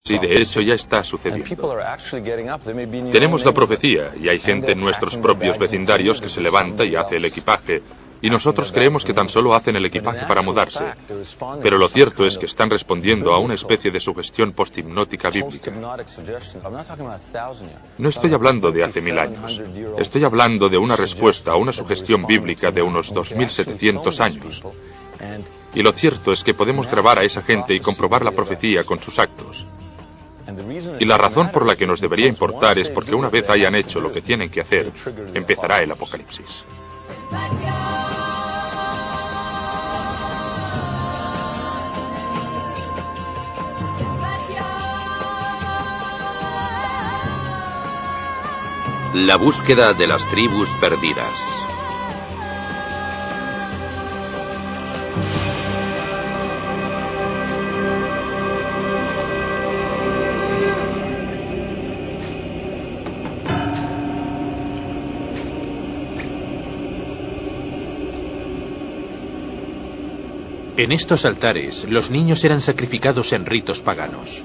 Sí, de hecho ya está sucediendo. Tenemos la profecía y hay gente en nuestros propios vecindarios que se levanta y hace el equipaje. Y nosotros creemos que tan solo hacen el equipaje para mudarse. Pero lo cierto es que están respondiendo a una especie de sugestión posthipnótica bíblica. No estoy hablando de hace 1000 años. Estoy hablando de una respuesta a una sugestión bíblica de unos 2700 años. Y lo cierto es que podemos grabar a esa gente y comprobar la profecía con sus actos. Y la razón por la que nos debería importar es porque una vez hayan hecho lo que tienen que hacer, empezará el apocalipsis. La búsqueda de las tribus perdidas. En estos altares, los niños eran sacrificados en ritos paganos.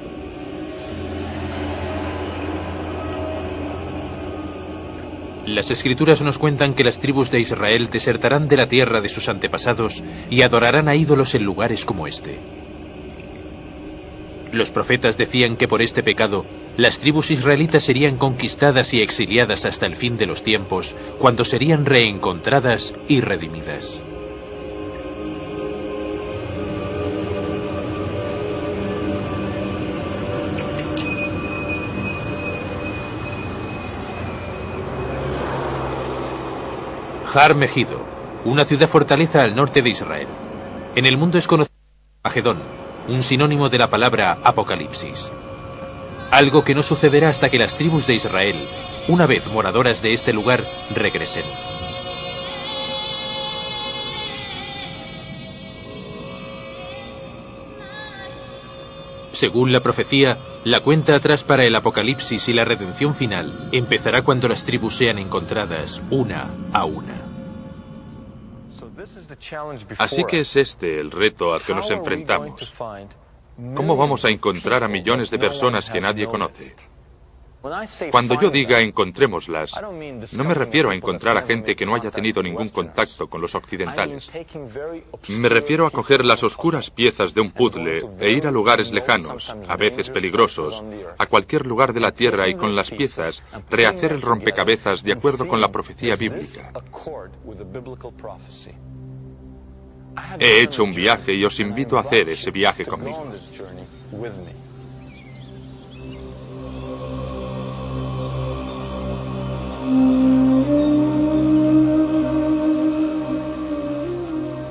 Las escrituras nos cuentan que las tribus de Israel desertarán de la tierra de sus antepasados y adorarán a ídolos en lugares como este. Los profetas decían que por este pecado, las tribus israelitas serían conquistadas y exiliadas hasta el fin de los tiempos, cuando serían reencontradas y redimidas. Har Megiddo, una ciudad fortaleza al norte de Israel. En el mundo es conocido como Magedón, un sinónimo de la palabra apocalipsis. Algo que no sucederá hasta que las tribus de Israel, una vez moradoras de este lugar, regresen. Según la profecía, la cuenta atrás para el apocalipsis y la redención final empezará cuando las tribus sean encontradas una a una. Así que es este el reto al que nos enfrentamos. ¿Cómo vamos a encontrar a millones de personas que nadie conoce? Cuando yo diga encontrémoslas, no me refiero a encontrar a gente que no haya tenido ningún contacto con los occidentales. Me refiero a coger las oscuras piezas de un puzzle e ir a lugares lejanos, a veces peligrosos, a cualquier lugar de la Tierra y con las piezas rehacer el rompecabezas de acuerdo con la profecía bíblica. He hecho un viaje y os invito a hacer ese viaje conmigo.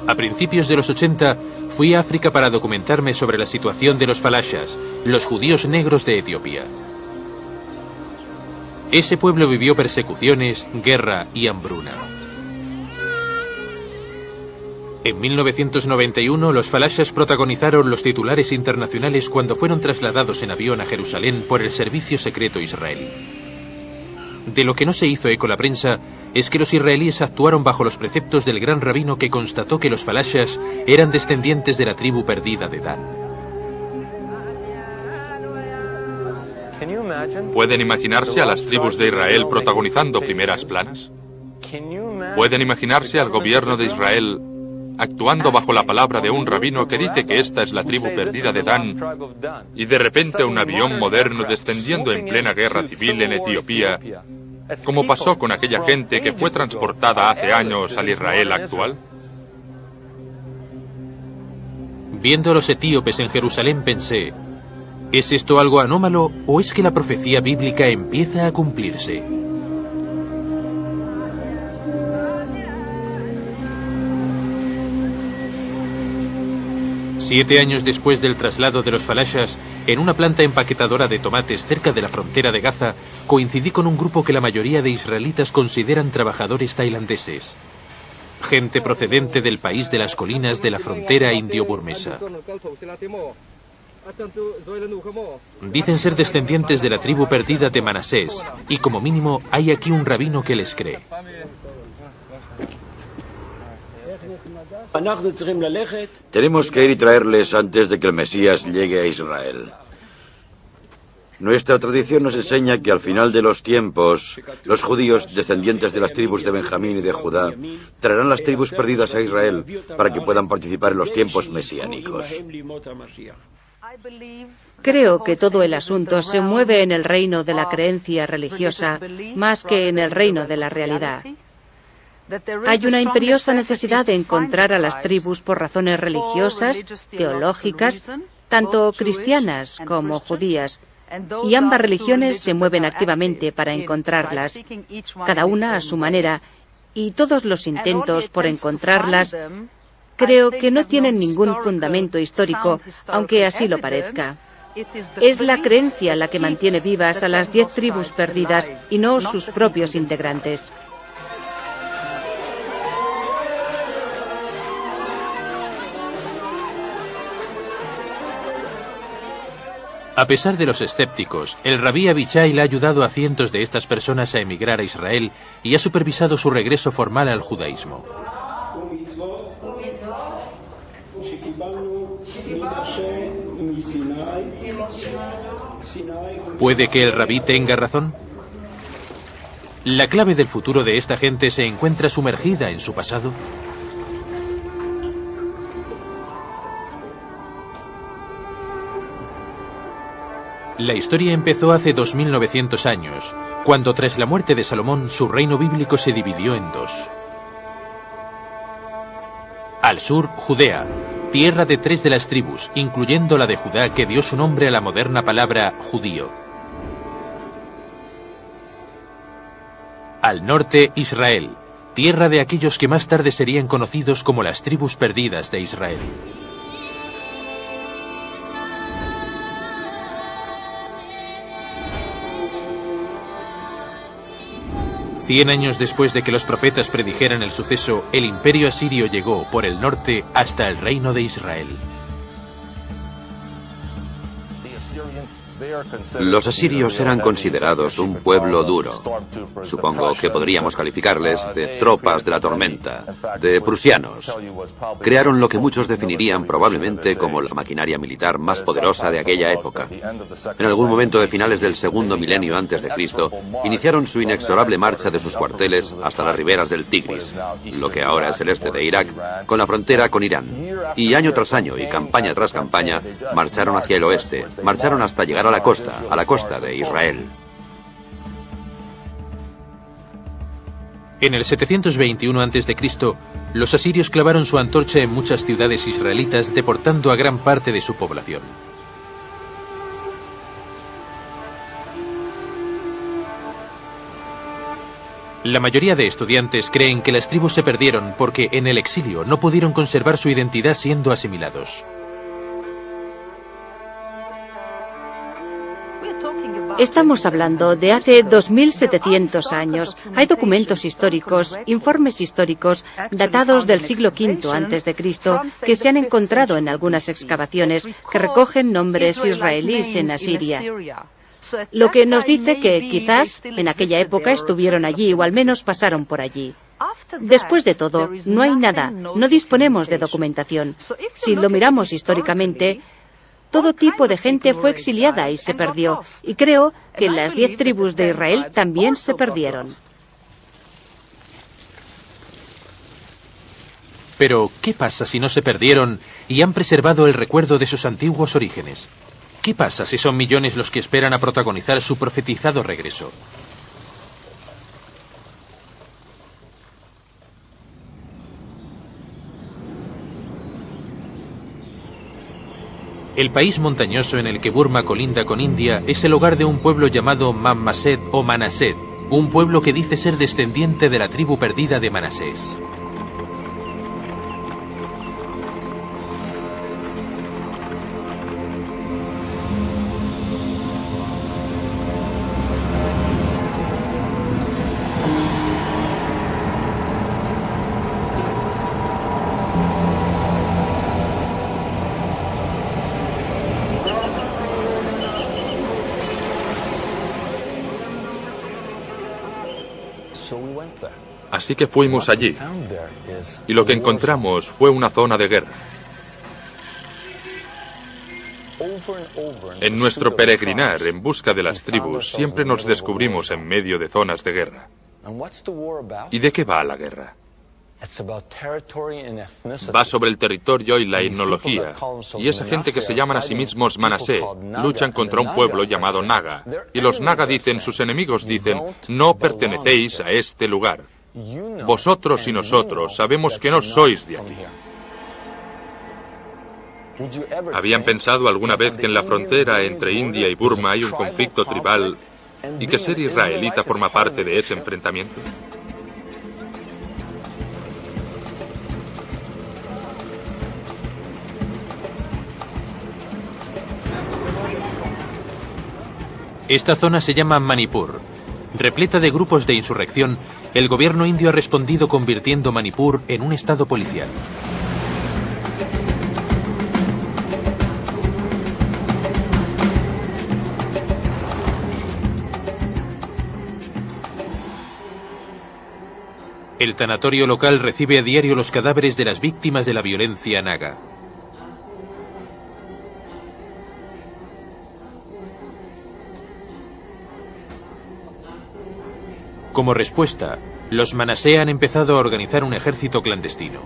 A principios de los 80, fui a África para documentarme sobre la situación de los falashas, los judíos negros de Etiopía. Ese pueblo vivió persecuciones, guerra y hambruna. En 1991, los falashas protagonizaron los titulares internacionales cuando fueron trasladados en avión a Jerusalén por el servicio secreto israelí. De lo que no se hizo eco la prensa es que los israelíes actuaron bajo los preceptos del gran rabino que constató que los falashas eran descendientes de la tribu perdida de Dan. ¿Pueden imaginarse a las tribus de Israel protagonizando primeras planas? ¿Pueden imaginarse al gobierno de Israel actuando bajo la palabra de un rabino que dice que esta es la tribu perdida de Dan, y de repente un avión moderno descendiendo en plena guerra civil en Etiopía, como pasó con aquella gente que fue transportada hace años al Israel actual? Viendo a los etíopes en Jerusalén pensé, ¿es esto algo anómalo o es que la profecía bíblica empieza a cumplirse? Siete años después del traslado de los falashas, en una planta empaquetadora de tomates cerca de la frontera de Gaza, coincidí con un grupo que la mayoría de israelitas consideran trabajadores tailandeses. Gente procedente del país de las colinas de la frontera indio-burmesa. Dicen ser descendientes de la tribu perdida de Manasés, y como mínimo hay aquí un rabino que les cree. Tenemos que ir y traerles antes de que el Mesías llegue a Israel. Nuestra tradición nos enseña que al final de los tiempos, los judíos, descendientes de las tribus de Benjamín y de Judá, traerán las tribus perdidas a Israel para que puedan participar en los tiempos mesiánicos. Creo que todo el asunto se mueve en el reino de la creencia religiosa más que en el reino de la realidad. Hay una imperiosa necesidad de encontrar a las tribus por razones religiosas, teológicas, tanto cristianas como judías, y ambas religiones se mueven activamente para encontrarlas, cada una a su manera, y todos los intentos por encontrarlas creo que no tienen ningún fundamento histórico, aunque así lo parezca. Es la creencia la que mantiene vivas a las 10 tribus perdidas y no sus propios integrantes. A pesar de los escépticos, el rabí Abichai ha ayudado a cientos de estas personas a emigrar a Israel y ha supervisado su regreso formal al judaísmo. ¿Puede que el rabí tenga razón? ¿La clave del futuro de esta gente se encuentra sumergida en su pasado? La historia empezó hace 2900 años, cuando tras la muerte de Salomón su reino bíblico se dividió en dos. Al sur, Judea, tierra de 3 de las tribus, incluyendo la de Judá que dio su nombre a la moderna palabra judío. Al norte, Israel, tierra de aquellos que más tarde serían conocidos como las tribus perdidas de Israel. Cien años después de que los profetas predijeran el suceso, el imperio asirio llegó por el norte hasta el reino de Israel. Los asirios eran considerados un pueblo duro. Supongo que podríamos calificarles de tropas de la tormenta, de prusianos. Crearon lo que muchos definirían probablemente como la maquinaria militar más poderosa de aquella época. En algún momento de finales del segundo milenio antes de Cristo, iniciaron su inexorable marcha de sus cuarteles hasta las riberas del Tigris, lo que ahora es el este de Irak, con la frontera con Irán. Y año tras año y campaña tras campaña, marcharon hacia el oeste, marcharon hasta llegar a la costa de Israel. En el 721 a.C., los asirios clavaron su antorcha en muchas ciudades israelitas, deportando a gran parte de su población. La mayoría de estudiantes creen que las tribus se perdieron porque en el exilio no pudieron conservar su identidad siendo asimilados. Estamos hablando de hace 2700 años. Hay documentos históricos, informes históricos datados del siglo V a.C. que se han encontrado en algunas excavaciones que recogen nombres israelíes en Asiria. Lo que nos dice que quizás en aquella época estuvieron allí o al menos pasaron por allí. Después de todo, no hay nada, no disponemos de documentación. Si lo miramos históricamente, todo tipo de gente fue exiliada y se perdió, y creo que las 10 tribus de Israel también se perdieron. Pero, ¿qué pasa si no se perdieron y han preservado el recuerdo de sus antiguos orígenes? ¿Qué pasa si son millones los que esperan a protagonizar su profetizado regreso? El país montañoso en el que Burma colinda con India es el hogar de un pueblo llamado Mammased o Manased, un pueblo que dice ser descendiente de la tribu perdida de Manasés. Así que fuimos allí, y lo que encontramos fue una zona de guerra. En nuestro peregrinar en busca de las tribus, siempre nos descubrimos en medio de zonas de guerra. ¿Y de qué va la guerra? Va sobre el territorio y la etnología. Y esa gente que se llaman a sí mismos Manasé luchan contra un pueblo llamado Naga. Y los Naga dicen, sus enemigos dicen, no pertenecéis a este lugar. Vosotros y nosotros sabemos que no sois de aquí. ¿Habían pensado alguna vez que en la frontera entre India y Burma hay un conflicto tribal y que ser israelita forma parte de ese enfrentamiento? Esta zona se llama Manipur. Repleta de grupos de insurrección, el gobierno indio ha respondido convirtiendo Manipur en un estado policial. El tanatorio local recibe a diario los cadáveres de las víctimas de la violencia naga. Como respuesta, los Manasé han empezado a organizar un ejército clandestino.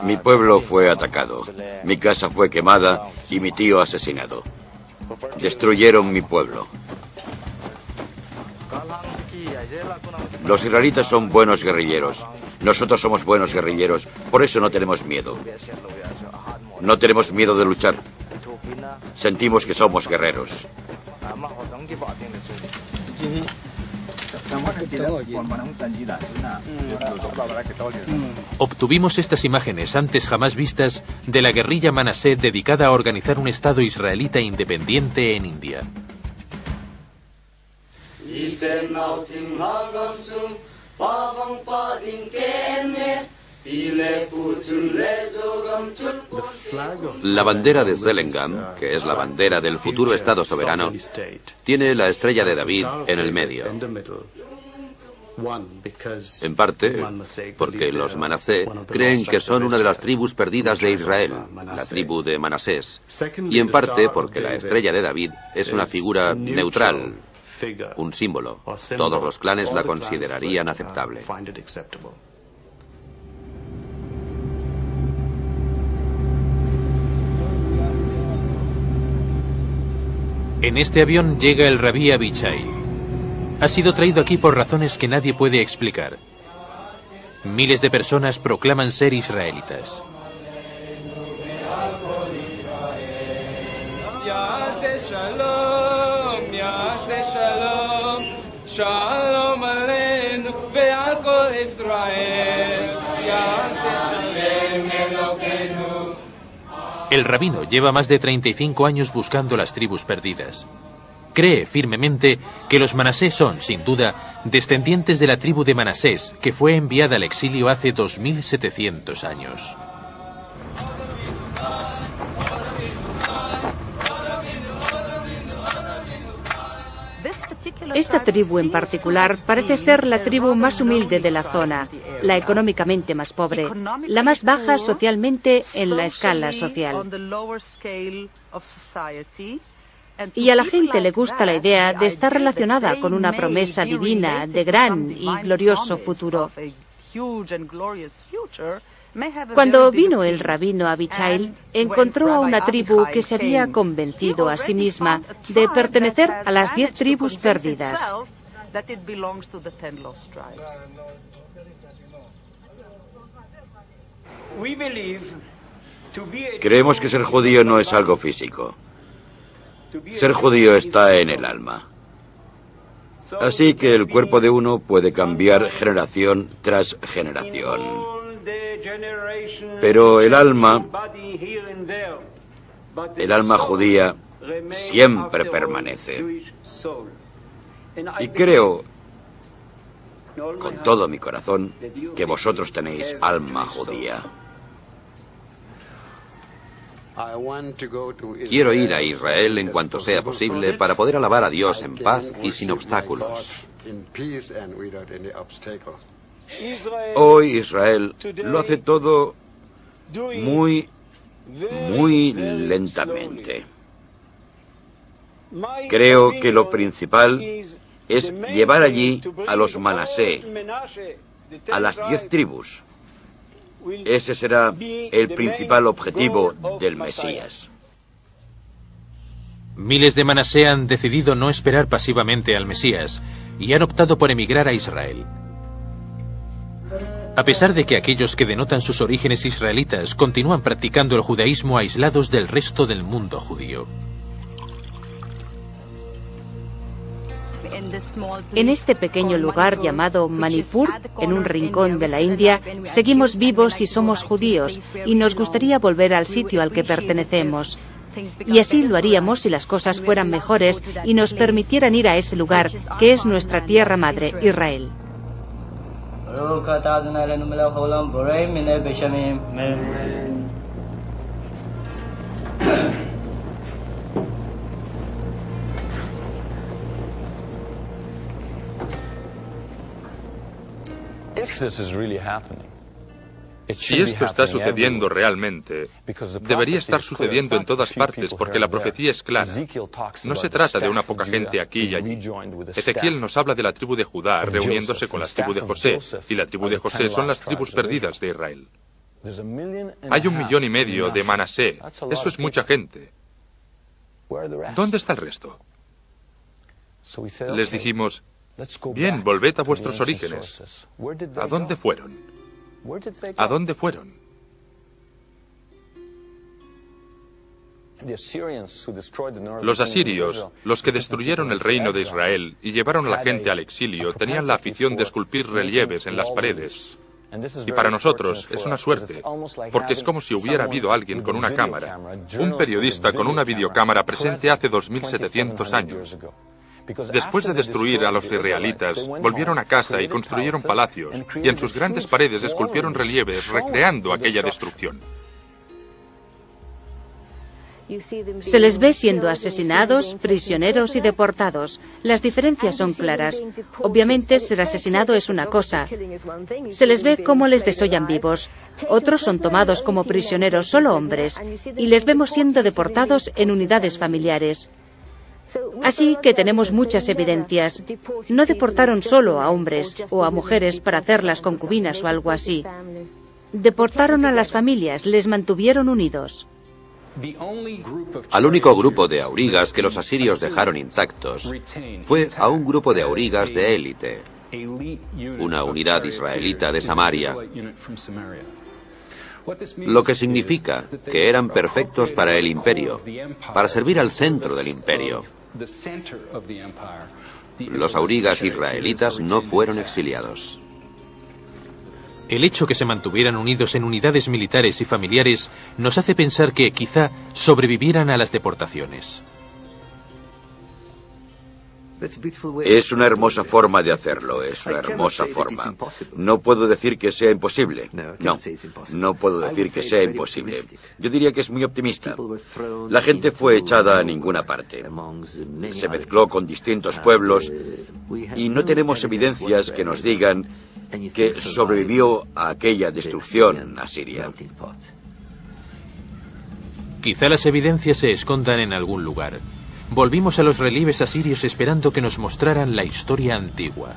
Mi pueblo fue atacado, mi casa fue quemada y mi tío asesinado. Destruyeron mi pueblo. Los israelitas son buenos guerrilleros. Nosotros somos buenos guerrilleros, por eso no tenemos miedo. No tenemos miedo de luchar. Sentimos que somos guerreros. Obtuvimos estas imágenes antes jamás vistas de la guerrilla Manasé dedicada a organizar un estado israelita independiente en India. La bandera de Zelengam, que es la bandera del futuro Estado soberano, tiene la estrella de David en el medio. En parte porque los Manasé creen que son una de las tribus perdidas de Israel, la tribu de Manasés, y en parte porque la estrella de David es una figura neutral, un símbolo. Todos los clanes la considerarían aceptable. En este avión llega el rabí Abichai. Ha sido traído aquí por razones que nadie puede explicar. Miles de personas proclaman ser israelitas. El rabino lleva más de 35 años buscando las tribus perdidas. Cree firmemente que los Manasés son, sin duda, descendientes de la tribu de Manasés, que fue enviada al exilio hace 2700 años. Esta tribu en particular parece ser la tribu más humilde de la zona, la económicamente más pobre, la más baja socialmente en la escala social. Y a la gente le gusta la idea de estar relacionada con una promesa divina de gran y glorioso futuro. Cuando vino el rabino Abichai, encontró a una tribu que se había convencido a sí misma de pertenecer a las 10 tribus perdidas. Creemos que ser judío no es algo físico. Ser judío está en el alma. Así que el cuerpo de uno puede cambiar generación tras generación. Pero el alma judía siempre permanece. Y creo, con todo mi corazón, que vosotros tenéis alma judía. Quiero ir a Israel en cuanto sea posible para poder alabar a Dios en paz y sin obstáculos. Hoy Israel lo hace todo muy lentamente. Creo que lo principal es llevar allí a los Manasé, a las 10 tribus. Ese será el principal objetivo del Mesías. Miles de Manasé han decidido no esperar pasivamente al Mesías y han optado por emigrar a Israel. A pesar de que aquellos que denotan sus orígenes israelitas continúan practicando el judaísmo aislados del resto del mundo judío. En este pequeño lugar llamado Manipur, en un rincón de la India, seguimos vivos y somos judíos, y nos gustaría volver al sitio al que pertenecemos. Y así lo haríamos si las cosas fueran mejores y nos permitieran ir a ese lugar, que es nuestra tierra madre, Israel. Si esto está sucediendo realmente, debería estar sucediendo en todas partes porque la profecía es clara. No se trata de una poca gente aquí y allí. Ezequiel nos habla de la tribu de Judá reuniéndose con la tribu de José, y la tribu de José son las tribus perdidas de Israel. Hay 1,5 millones de Manasé. Eso es mucha gente. ¿Dónde está el resto? Les dijimos, bien, volved a vuestros orígenes. ¿A dónde fueron? ¿A dónde fueron? Los asirios, los que destruyeron el reino de Israel y llevaron a la gente al exilio, tenían la afición de esculpir relieves en las paredes. Y para nosotros es una suerte, porque es como si hubiera habido alguien con una cámara, un periodista con una videocámara presente hace 2700 años. Después de destruir a los israelitas, volvieron a casa y construyeron palacios, y en sus grandes paredes esculpieron relieves recreando aquella destrucción. Se les ve siendo asesinados, prisioneros y deportados. Las diferencias son claras. Obviamente, ser asesinado es una cosa. Se les ve cómo les desollan vivos. Otros son tomados como prisioneros, solo hombres, y les vemos siendo deportados en unidades familiares. Así que tenemos muchas evidencias. No deportaron solo a hombres o a mujeres para hacerlas concubinas o algo así. Deportaron a las familias, les mantuvieron unidos. Al único grupo de aurigas que los asirios dejaron intactos fue a un grupo de aurigas de élite, una unidad israelita de Samaria, lo que significa que eran perfectos para el imperio, para servir al centro del imperio. Los aurigas israelitas no fueron exiliados. El hecho que se mantuvieran unidos en unidades militares y familiares nos hace pensar que quizá sobrevivieran a las deportaciones. Es una hermosa forma de hacerlo, es una hermosa forma. No puedo decir que sea imposible. No puedo decir que sea imposible. Yo diría que es muy optimista. La gente fue echada a ninguna parte. Se mezcló con distintos pueblos y no tenemos evidencias que nos digan que sobrevivió a aquella destrucción asiria. Quizá las evidencias se escondan en algún lugar. Volvimos a los relieves asirios esperando que nos mostraran la historia antigua.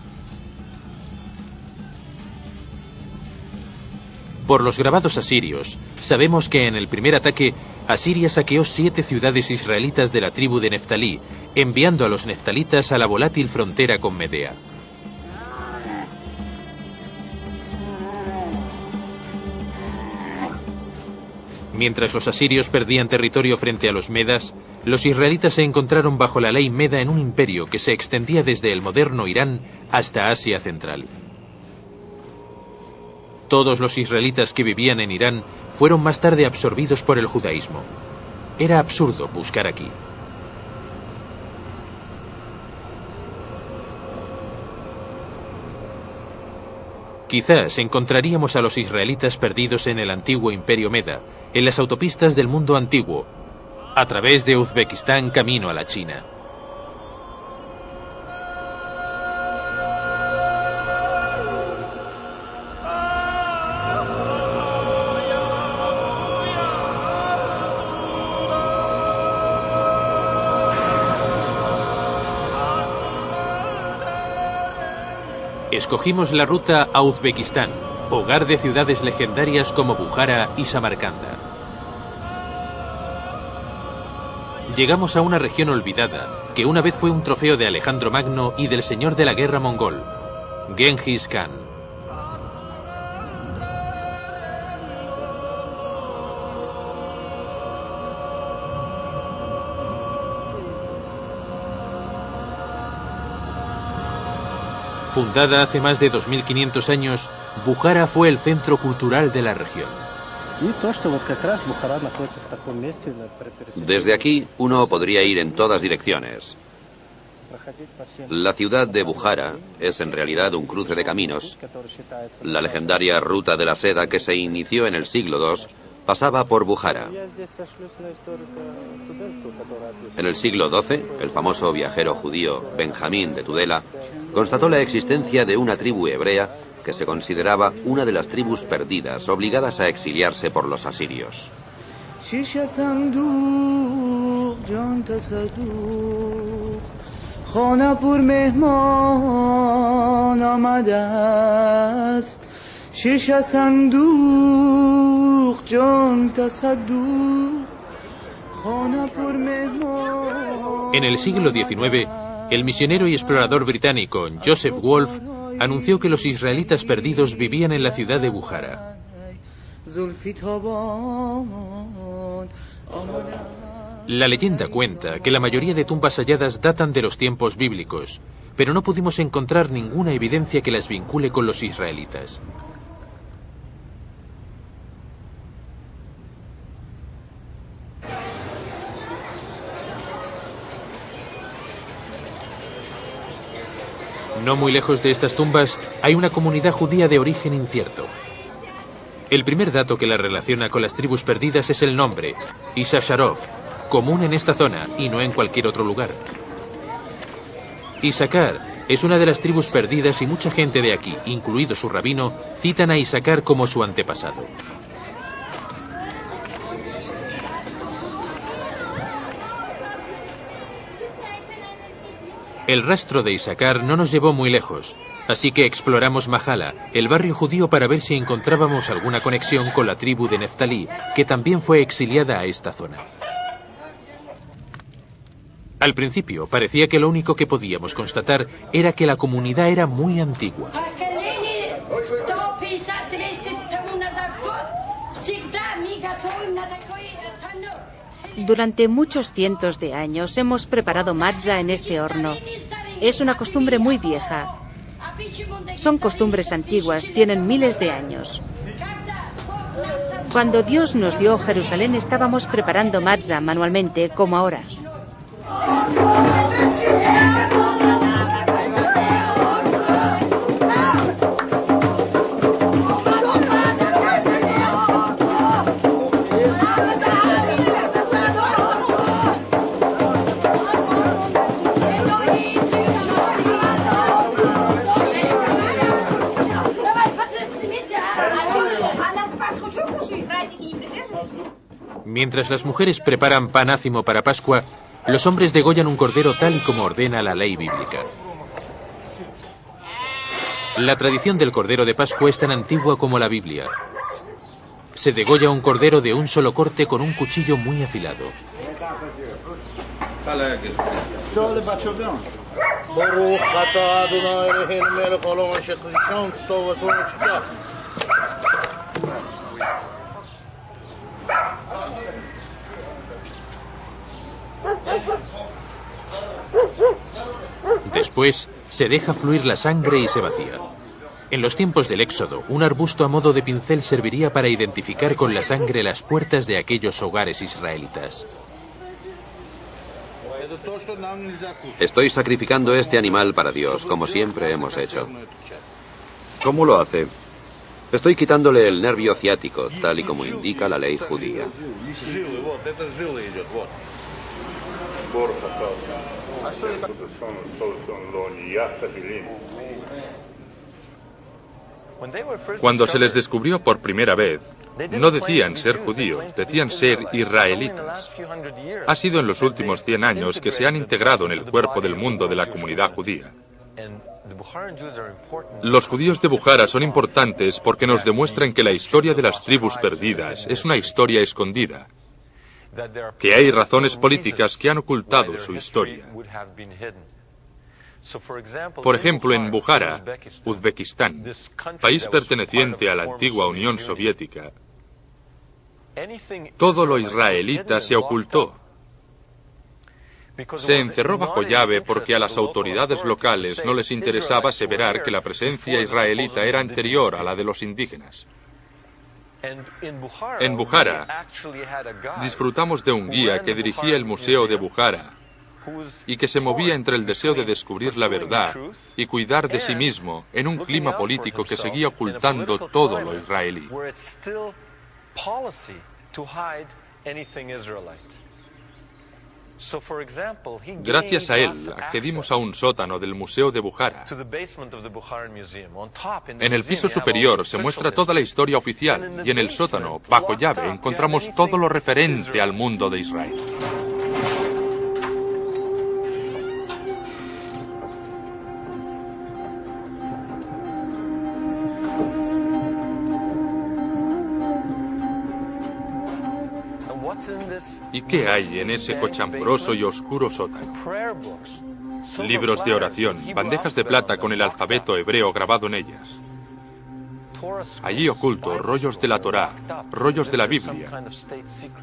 Por los grabados asirios, sabemos que en el primer ataque, Asiria saqueó 7 ciudades israelitas de la tribu de Neftalí, enviando a los neftalitas a la volátil frontera con Medea. Mientras los asirios perdían territorio frente a los medas, los israelitas se encontraron bajo la ley meda en un imperio que se extendía desde el moderno Irán hasta Asia Central. Todos los israelitas que vivían en Irán fueron más tarde absorbidos por el judaísmo. Era absurdo buscar aquí. Quizás encontraríamos a los israelitas perdidos en el antiguo imperio Meda, en las autopistas del mundo antiguo, a través de Uzbekistán camino a la China. Escogimos la ruta a Uzbekistán, hogar de ciudades legendarias como Bukhara y Samarcanda. Llegamos a una región olvidada, que una vez fue un trofeo de Alejandro Magno y del señor de la guerra mongol, Genghis Khan. Fundada hace más de 2500 años, Bukhara fue el centro cultural de la región. Desde aquí, uno podría ir en todas direcciones. La ciudad de Bukhara es en realidad un cruce de caminos. La legendaria ruta de la seda que se inició en el siglo II pasaba por Bukhara. En el siglo XII, el famoso viajero judío Benjamín de Tudela constató la existencia de una tribu hebrea que se consideraba una de las tribus perdidas, obligadas a exiliarse por los asirios. En el siglo XIX, el misionero y explorador británico Joseph Wolfe anunció que los israelitas perdidos vivían en la ciudad de Bukhara. La leyenda cuenta que la mayoría de tumbas halladas datan de los tiempos bíblicos, pero no pudimos encontrar ninguna evidencia que las vincule con los israelitas. No muy lejos de estas tumbas hay una comunidad judía de origen incierto. El primer dato que la relaciona con las tribus perdidas es el nombre, Issacharov, común en esta zona y no en cualquier otro lugar. Issacar es una de las tribus perdidas y mucha gente de aquí, incluido su rabino, citan a Issacar como su antepasado. El rastro de Issacar no nos llevó muy lejos, así que exploramos Mahala, el barrio judío, para ver si encontrábamos alguna conexión con la tribu de Neftalí, que también fue exiliada a esta zona. Al principio parecía que lo único que podíamos constatar era que la comunidad era muy antigua. Durante muchos cientos de años hemos preparado matzah en este horno. Es una costumbre muy vieja. Son costumbres antiguas, tienen miles de años. Cuando Dios nos dio Jerusalén estábamos preparando matzah manualmente, como ahora. Mientras las mujeres preparan pan ácimo para Pascua, los hombres degollan un cordero tal y como ordena la ley bíblica. La tradición del cordero de Pascua es tan antigua como la Biblia. Se degolla un cordero de un solo corte con un cuchillo muy afilado. Después se deja fluir la sangre y se vacía. En los tiempos del Éxodo, un arbusto a modo de pincel serviría para identificar con la sangre las puertas de aquellos hogares israelitas. Estoy sacrificando este animal para Dios, como siempre hemos hecho. ¿Cómo lo hace? Estoy quitándole el nervio ciático, tal y como indica la ley judía. Cuando se les descubrió por primera vez, no decían ser judíos, decían ser israelitas. Ha sido en los últimos 100 años que se han integrado en el cuerpo del mundo de la comunidad judía. Los judíos de Bukhara son importantes porque nos demuestran que la historia de las tribus perdidas es una historia escondida, que hay razones políticas que han ocultado su historia. Por ejemplo, en Bukhara, Uzbekistán, país perteneciente a la antigua Unión Soviética, todo lo israelita se ocultó. Se encerró bajo llave porque a las autoridades locales no les interesaba aseverar que la presencia israelita era anterior a la de los indígenas. En Bukhara, disfrutamos de un guía que dirigía el Museo de Bukhara y que se movía entre el deseo de descubrir la verdad y cuidar de sí mismo en un clima político que seguía ocultando todo lo israelí. Gracias a él, accedimos a un sótano del Museo de Bukhara. En el piso superior se muestra toda la historia oficial y en el sótano, bajo llave, encontramos todo lo referente al mundo de Israel. ¿Y qué hay en ese cochambroso y oscuro sótano? Libros de oración, bandejas de plata con el alfabeto hebreo grabado en ellas. Allí oculto, rollos de la Torá, rollos de la Biblia.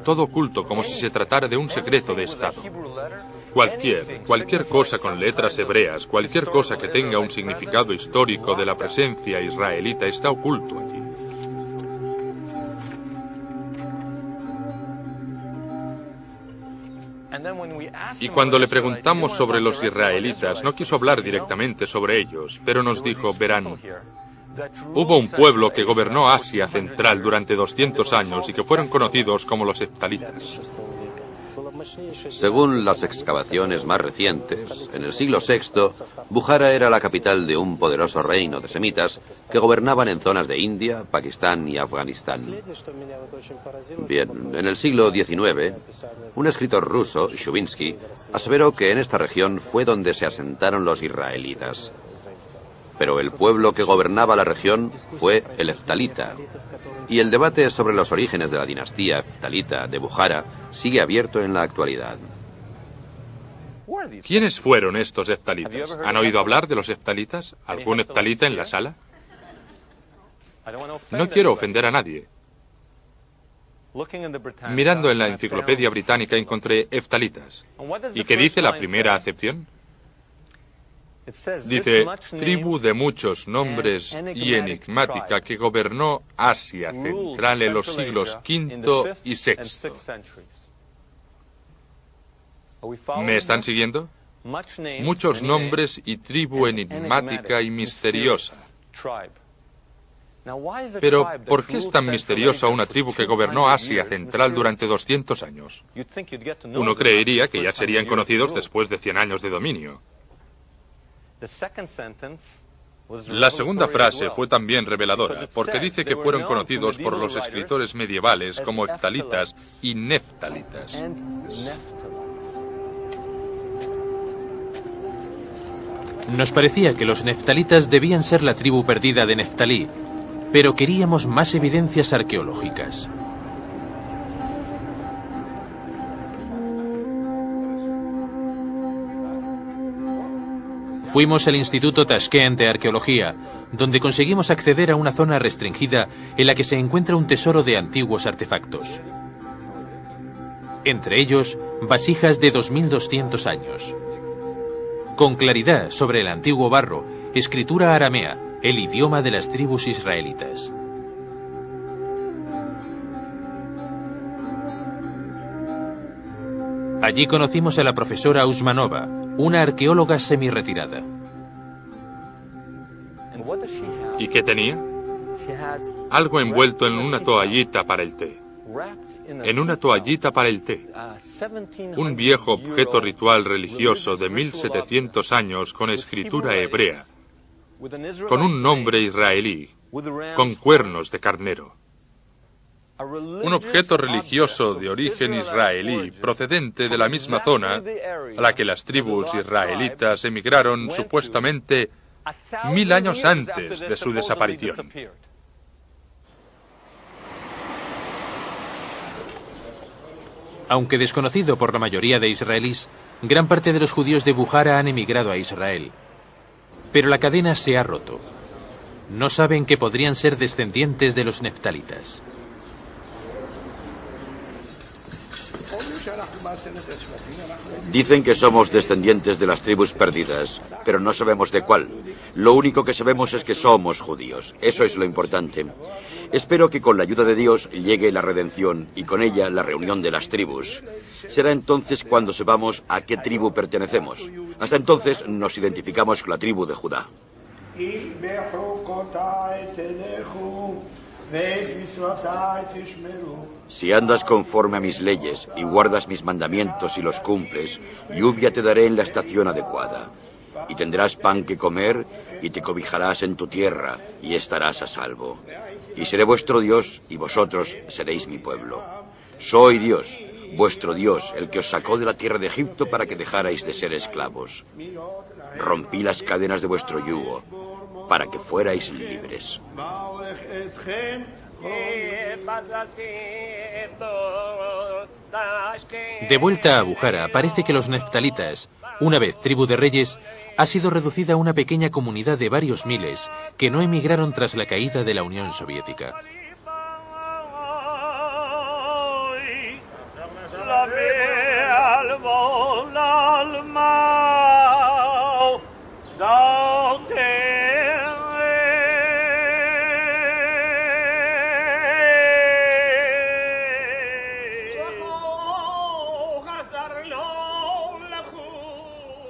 Todo oculto como si se tratara de un secreto de Estado. Cualquier cosa con letras hebreas, cualquier cosa que tenga un significado histórico de la presencia israelita está oculto allí. Y cuando le preguntamos sobre los israelitas, no quiso hablar directamente sobre ellos, pero nos dijo, verán, hubo un pueblo que gobernó Asia Central durante 200 años y que fueron conocidos como los heftalitas. Según las excavaciones más recientes, en el siglo VI, Bukhara era la capital de un poderoso reino de semitas que gobernaban en zonas de India, Pakistán y Afganistán. Bien, en el siglo XIX, un escritor ruso, Shubinsky, aseveró que en esta región fue donde se asentaron los israelitas. Pero el pueblo que gobernaba la región fue el heftalita. Y el debate sobre los orígenes de la dinastía heftalita de Bukhara sigue abierto en la actualidad. ¿Quiénes fueron estos heftalitas? ¿Han oído hablar de los heftalitas? ¿Algún heftalita en la sala? No quiero ofender a nadie. Mirando en la enciclopedia británica encontré heftalitas. ¿Y qué dice la primera acepción? Dice, tribu de muchos nombres y enigmática que gobernó Asia Central en los siglos V y VI. ¿Me están siguiendo? Muchos nombres y tribu enigmática y misteriosa. Pero, ¿por qué es tan misteriosa una tribu que gobernó Asia Central durante 200 años? Uno creería que ya serían conocidos después de 100 años de dominio. La segunda frase fue también reveladora, porque dice que fueron conocidos por los escritores medievales como heftalitas y neftalitas. Nos parecía que los neftalitas debían ser la tribu perdida de Neftalí, pero queríamos más evidencias arqueológicas. Fuimos al Instituto Tashkent de Arqueología, donde conseguimos acceder a una zona restringida en la que se encuentra un tesoro de antiguos artefactos. Entre ellos, vasijas de 2200 años. Con claridad sobre el antiguo barro, escritura aramea, el idioma de las tribus israelitas. Allí conocimos a la profesora Usmanova, una arqueóloga semi-retirada. ¿Y qué tenía? Algo envuelto en una toallita para el té. En una toallita para el té. Un viejo objeto ritual religioso de 1700 años con escritura hebrea, con un nombre israelí, con cuernos de carnero. Un objeto religioso de origen israelí procedente de la misma zona a la que las tribus israelitas emigraron supuestamente 1000 años antes de su desaparición. Aunque desconocido por la mayoría de israelíes, gran parte de los judíos de Bukhara han emigrado a Israel. Pero la cadena se ha roto. No saben que podrían ser descendientes de los neftalitas. Dicen que somos descendientes de las tribus perdidas, pero no sabemos de cuál. Lo único que sabemos es que somos judíos. Eso es lo importante. Espero que con la ayuda de Dios llegue la redención y con ella la reunión de las tribus. Será entonces cuando sepamos a qué tribu pertenecemos. Hasta entonces nos identificamos con la tribu de Judá. Si andas conforme a mis leyes y guardas mis mandamientos y los cumples, lluvia te daré en la estación adecuada. Y tendrás pan que comer y te cobijarás en tu tierra y estarás a salvo. Y seré vuestro Dios y vosotros seréis mi pueblo. Soy Dios, vuestro Dios, el que os sacó de la tierra de Egipto para que dejarais de ser esclavos. Rompí las cadenas de vuestro yugo para que fuerais libres. De vuelta a Bukhara, parece que los neftalitas, una vez tribu de reyes, ha sido reducida a una pequeña comunidad de varios miles que no emigraron tras la caída de la Unión Soviética.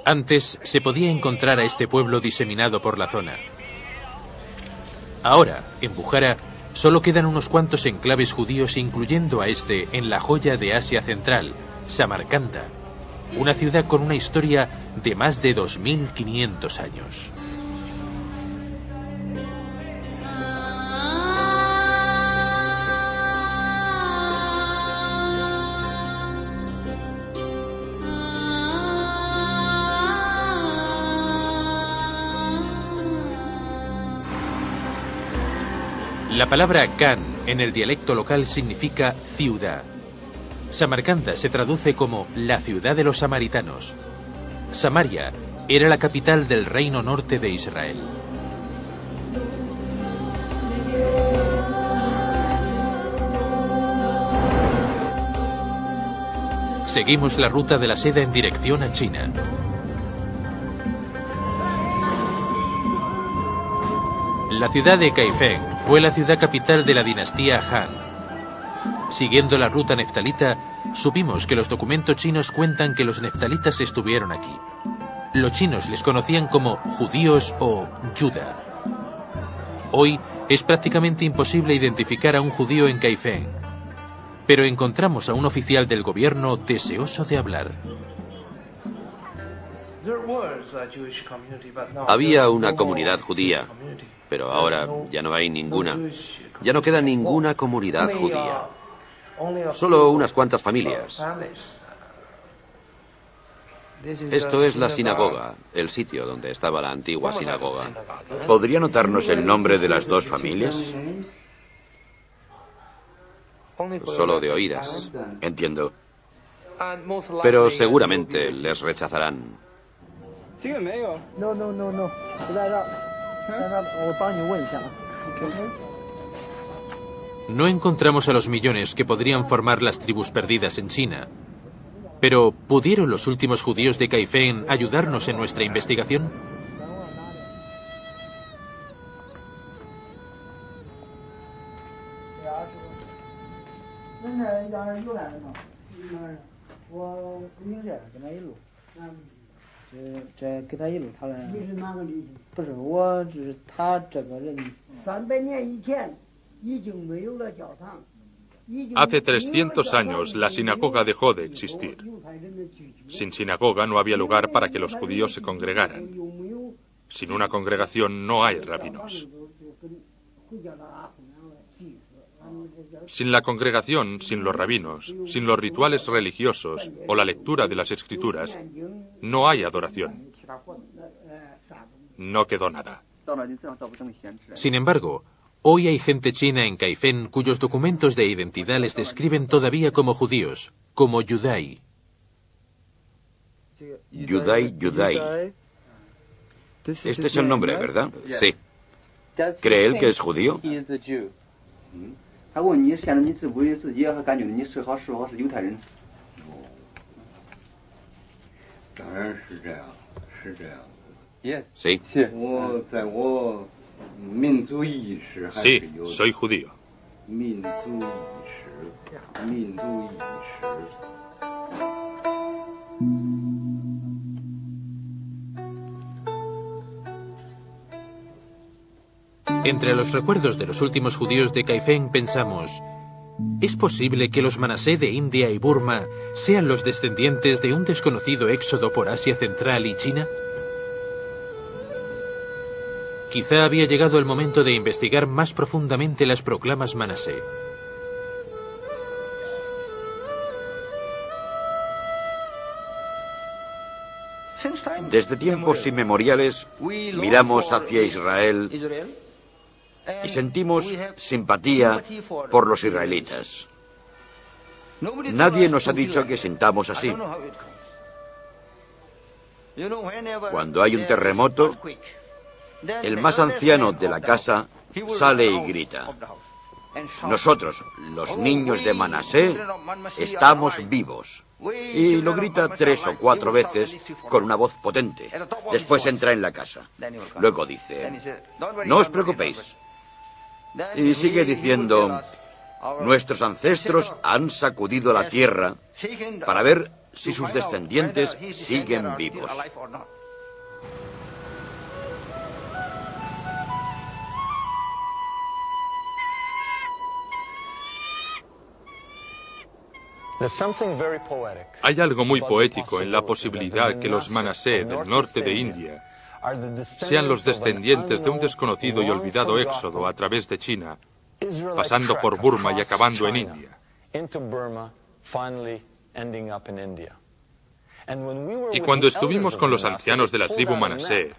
Antes se podía encontrar a este pueblo diseminado por la zona. Ahora, en Bukhara, solo quedan unos cuantos enclaves judíos, incluyendo a este en la joya de Asia Central, Samarcanda, una ciudad con una historia de más de 2500 años. La palabra Khan en el dialecto local significa ciudad. Samarcanda se traduce como la ciudad de los samaritanos. Samaria era la capital del reino norte de Israel. Seguimos la ruta de la seda en dirección a China. La ciudad de Kaifeng fue la ciudad capital de la dinastía Han. Siguiendo la ruta neftalita, supimos que los documentos chinos cuentan que los neftalitas estuvieron aquí. Los chinos les conocían como judíos o Yuda. Hoy es prácticamente imposible identificar a un judío en Kaifeng, pero encontramos a un oficial del gobierno deseoso de hablar. Había una comunidad judía, pero ahora ya no hay ninguna. Ya no queda ninguna comunidad judía. Solo unas cuantas familias. Esto es la sinagoga, el sitio donde estaba la antigua sinagoga. ¿Podría anotarnos el nombre de las dos familias? Solo de oídas. Entiendo. Pero seguramente les rechazarán. No encontramos a los millones que podrían formar las tribus perdidas en China. Pero, ¿pudieron los últimos judíos de Kaifeng ayudarnos en nuestra investigación? Hace 300 años la sinagoga dejó de existir. Sin sinagoga no había lugar para que los judíos se congregaran. Sin una congregación no hay rabinos. Sin la congregación, sin los rabinos, sin los rituales religiosos o la lectura de las escrituras, no hay adoración. no quedó nada. Sin embargo, hoy hay gente china en Kaifeng cuyos documentos de identidad les describen todavía como judíos, como Yudai. Yudai. Este es el nombre, ¿verdad? Sí. ¿Cree él que es judío? Sí. Sí, soy judío. Entre los recuerdos de los últimos judíos de Kaifeng pensamos, ¿es posible que los Manasé de India y Burma sean los descendientes de un desconocido éxodo por Asia Central y China? Quizá había llegado el momento de investigar más profundamente las proclamas Manasé. Desde tiempos inmemoriales miramos hacia Israel y sentimos simpatía por los israelitas. Nadie nos ha dicho que sintamos así. Cuando hay un terremoto, el más anciano de la casa sale y grita: nosotros, los niños de Manasé, estamos vivos. Y lo grita 3 o 4 veces con una voz potente. Después entra en la casa. Luego dice: no os preocupéis. Y sigue diciendo: nuestros ancestros han sacudido la tierra para ver si sus descendientes siguen vivos. Hay algo muy poético en la posibilidad que los Manasé del norte de India sean los descendientes de un desconocido y olvidado éxodo a través de China, pasando por Burma y acabando en India. Y cuando estuvimos con los ancianos de la tribu Manasé,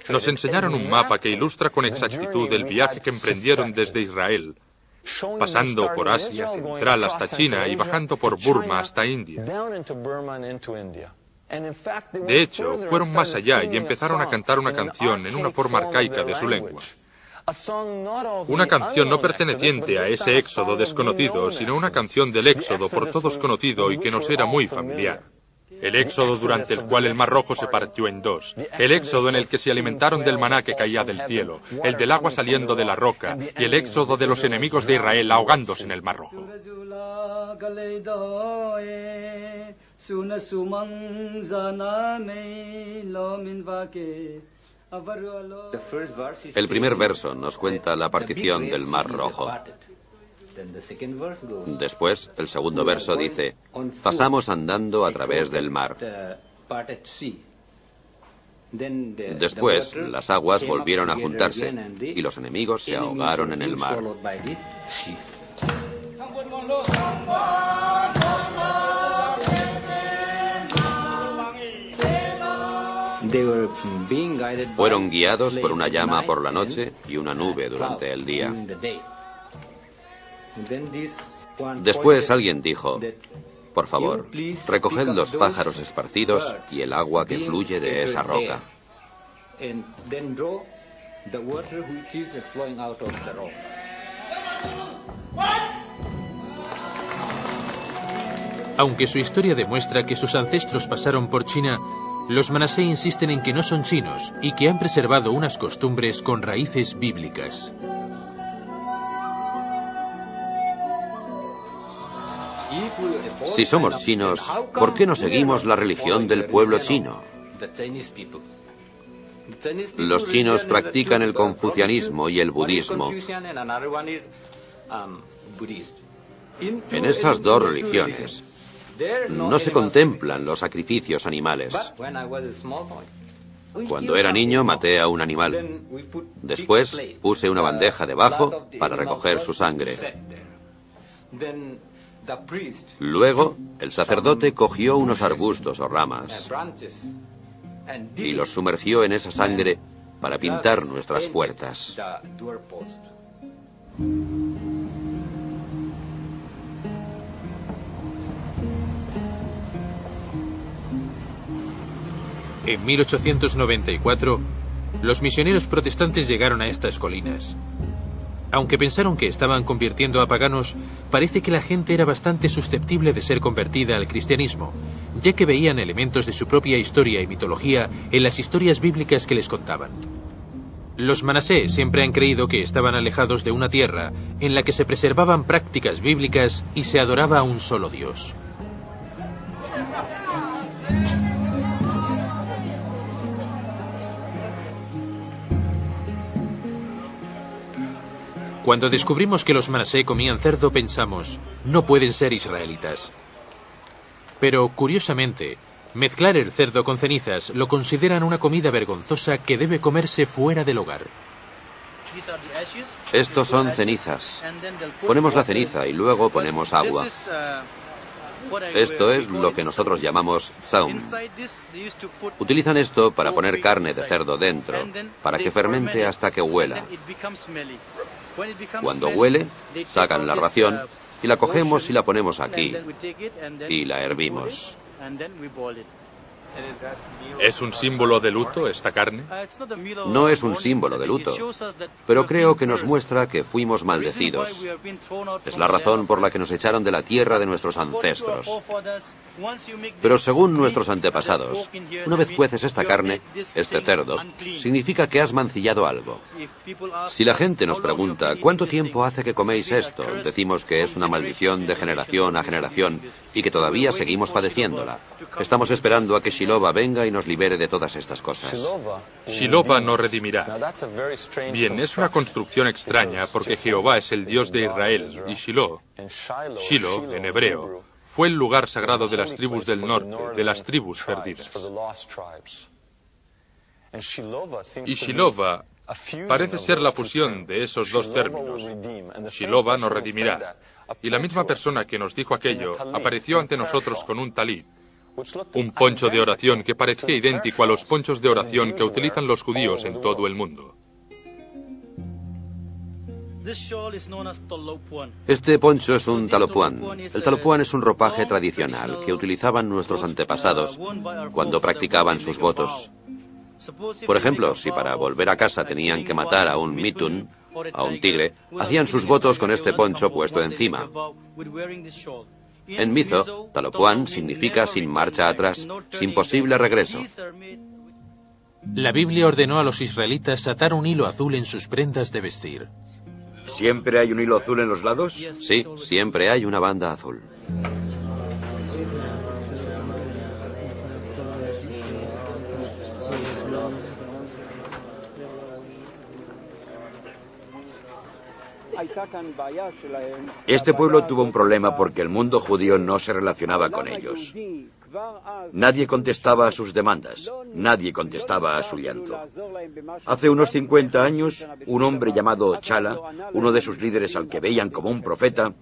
nos enseñaron un mapa que ilustra con exactitud el viaje que emprendieron desde Israel, pasando por Asia Central hasta China y bajando por Burma hasta India. De hecho, fueron más allá y empezaron a cantar una canción en una forma arcaica de su lengua. Una canción no perteneciente a ese éxodo desconocido, sino una canción del éxodo por todos conocido y que nos era muy familiar. El éxodo durante el cual el Mar Rojo se partió en dos. El éxodo en el que se alimentaron del maná que caía del cielo. El del agua saliendo de la roca. Y el éxodo de los enemigos de Israel ahogándose en el Mar Rojo. El primer verso nos cuenta la partición del Mar Rojo. Después, el segundo verso dice: pasamos andando a través del mar. Después, las aguas volvieron a juntarse y los enemigos se ahogaron en el mar. Fueron guiados por una llama por la noche y una nube durante el día. Después alguien dijo: por favor, recoged los pájaros esparcidos y el agua que fluye de esa roca. Aunque su historia demuestra que sus ancestros pasaron por China, los Manasé insisten en que no son chinos y que han preservado unas costumbres con raíces bíblicas. Si somos chinos, ¿por qué no seguimos la religión del pueblo chino? Los chinos practican el confucianismo y el budismo. En esas dos religiones no se contemplan los sacrificios animales. Cuando era niño maté a un animal. Después puse una bandeja debajo para recoger su sangre. Luego, el sacerdote cogió unos arbustos o ramas y los sumergió en esa sangre para pintar nuestras puertas. En 1894, los misioneros protestantes llegaron a estas colinas. Aunque pensaron que estaban convirtiendo a paganos, parece que la gente era bastante susceptible de ser convertida al cristianismo, ya que veían elementos de su propia historia y mitología en las historias bíblicas que les contaban. Los manasé siempre han creído que estaban alejados de una tierra en la que se preservaban prácticas bíblicas y se adoraba a un solo Dios. Cuando descubrimos que los manasé comían cerdo, pensamos, no pueden ser israelitas. Pero, curiosamente, mezclar el cerdo con cenizas lo consideran una comida vergonzosa que debe comerse fuera del hogar. Estos son cenizas. Ponemos la ceniza y luego ponemos agua. Esto es lo que nosotros llamamos saum. Utilizan esto para poner carne de cerdo dentro, para que fermente hasta que huela. Cuando huele, sacan la ración y la cogemos y la ponemos aquí y la hervimos. ¿Es un símbolo de luto esta carne? No es un símbolo de luto, pero creo que nos muestra que fuimos maldecidos. Es la razón por la que nos echaron de la tierra de nuestros ancestros. Pero según nuestros antepasados, una vez cueces esta carne, este cerdo, significa que has mancillado algo. Si la gente nos pregunta, ¿cuánto tiempo hace que coméis esto?, decimos que es una maldición de generación a generación y que todavía seguimos padeciéndola. Estamos esperando a que Shiloh venga y nos libere de todas estas cosas. Shiloh nos redimirá. Bien, es una construcción extraña porque Jehová es el Dios de Israel y Shiloh, en hebreo, fue el lugar sagrado de las tribus del norte, de las tribus perdidas. Y Shiloh parece ser la fusión de esos dos términos. Shiloh nos redimirá. Y la misma persona que nos dijo aquello apareció ante nosotros con un talit, un poncho de oración que parecía idéntico a los ponchos de oración que utilizan los judíos en todo el mundo. Este poncho es un talopuán. El talopuán es un ropaje tradicional que utilizaban nuestros antepasados cuando practicaban sus votos. Por ejemplo, si para volver a casa tenían que matar a un mitun, a un tigre, hacían sus votos con este poncho puesto encima. En mizo, talopuán significa sin marcha atrás, sin posible regreso. La Biblia ordenó a los israelitas atar un hilo azul en sus prendas de vestir. ¿Siempre hay un hilo azul en los lados? Sí, siempre hay una banda azul. Este pueblo tuvo un problema porque el mundo judío no se relacionaba con ellos. Nadie contestaba a sus demandas, nadie contestaba a su llanto. Hace unos 50 años, un hombre llamado Chala, uno de sus líderes al que veían como un profeta,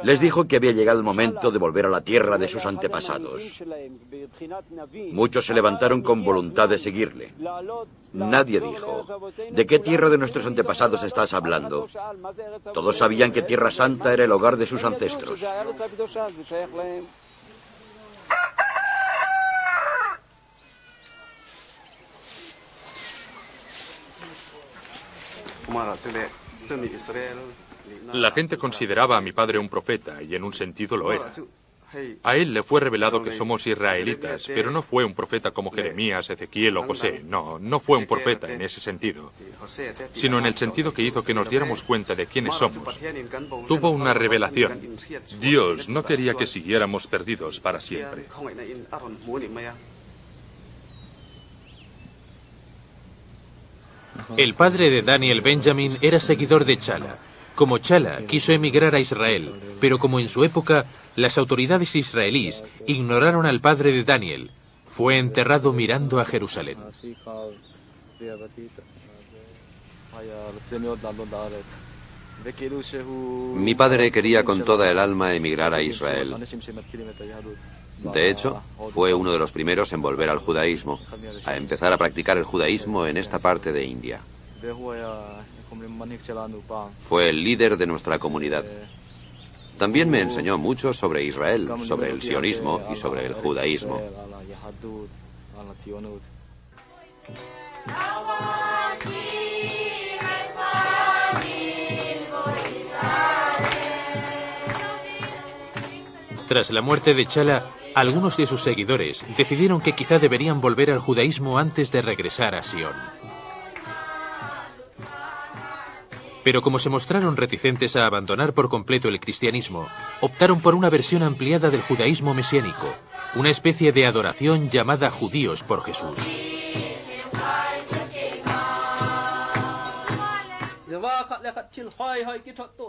les dijo que había llegado el momento de volver a la tierra de sus antepasados. Muchos se levantaron con voluntad de seguirle. Nadie dijo, ¿de qué tierra de nuestros antepasados estás hablando? Todos sabían que Tierra Santa era el hogar de sus ancestros. La gente consideraba a mi padre un profeta, y en un sentido lo era. A él le fue revelado que somos israelitas, pero no fue un profeta como Jeremías, Ezequiel o José. No fue un profeta en ese sentido, sino en el sentido que hizo que nos diéramos cuenta de quiénes somos. Tuvo una revelación. Dios no quería que siguiéramos perdidos para siempre. El padre de Daniel, Benjamin, era seguidor de Chala. Como Chala quiso emigrar a Israel, pero como en su época las autoridades israelíes ignoraron al padre de Daniel, fue enterrado mirando a Jerusalén. Mi padre quería con toda el alma emigrar a Israel. De hecho, fue uno de los primeros en volver al judaísmo, a empezar a practicar el judaísmo en esta parte de India. Fue el líder de nuestra comunidad. También me enseñó mucho sobre Israel, sobre el sionismo y sobre el judaísmo. Tras la muerte de Chala, algunos de sus seguidores decidieron que quizá deberían volver al judaísmo antes de regresar a Sion. Pero como se mostraron reticentes a abandonar por completo el cristianismo, optaron por una versión ampliada del judaísmo mesiánico, una especie de adoración llamada judíos por Jesús.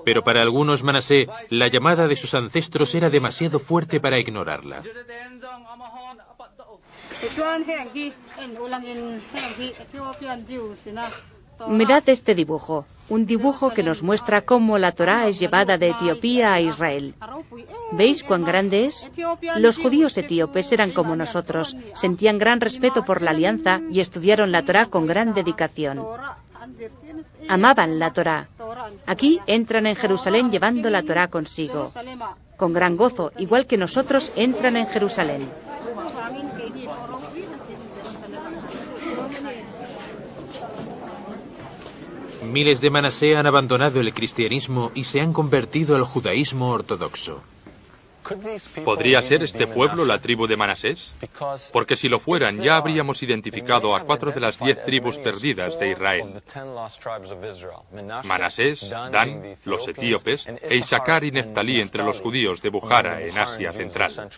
Pero para algunos Manasé, la llamada de sus ancestros era demasiado fuerte para ignorarla. Mirad este dibujo, un dibujo que nos muestra cómo la Torá es llevada de Etiopía a Israel. ¿Veis cuán grande es? Los judíos etíopes eran como nosotros, sentían gran respeto por la alianza y estudiaron la Torá con gran dedicación. Amaban la Torá. Aquí entran en Jerusalén llevando la Torá consigo. Con gran gozo, igual que nosotros, entran en Jerusalén. Miles de Manasé han abandonado el cristianismo y se han convertido al judaísmo ortodoxo. ¿Podría ser este pueblo la tribu de Manasés? Porque si lo fueran, ya habríamos identificado a 4 de las 10 tribus perdidas de Israel. Manasés, Dan, los etíopes, e Isaacar y Neftalí entre los judíos de Bujara, en Asia Central.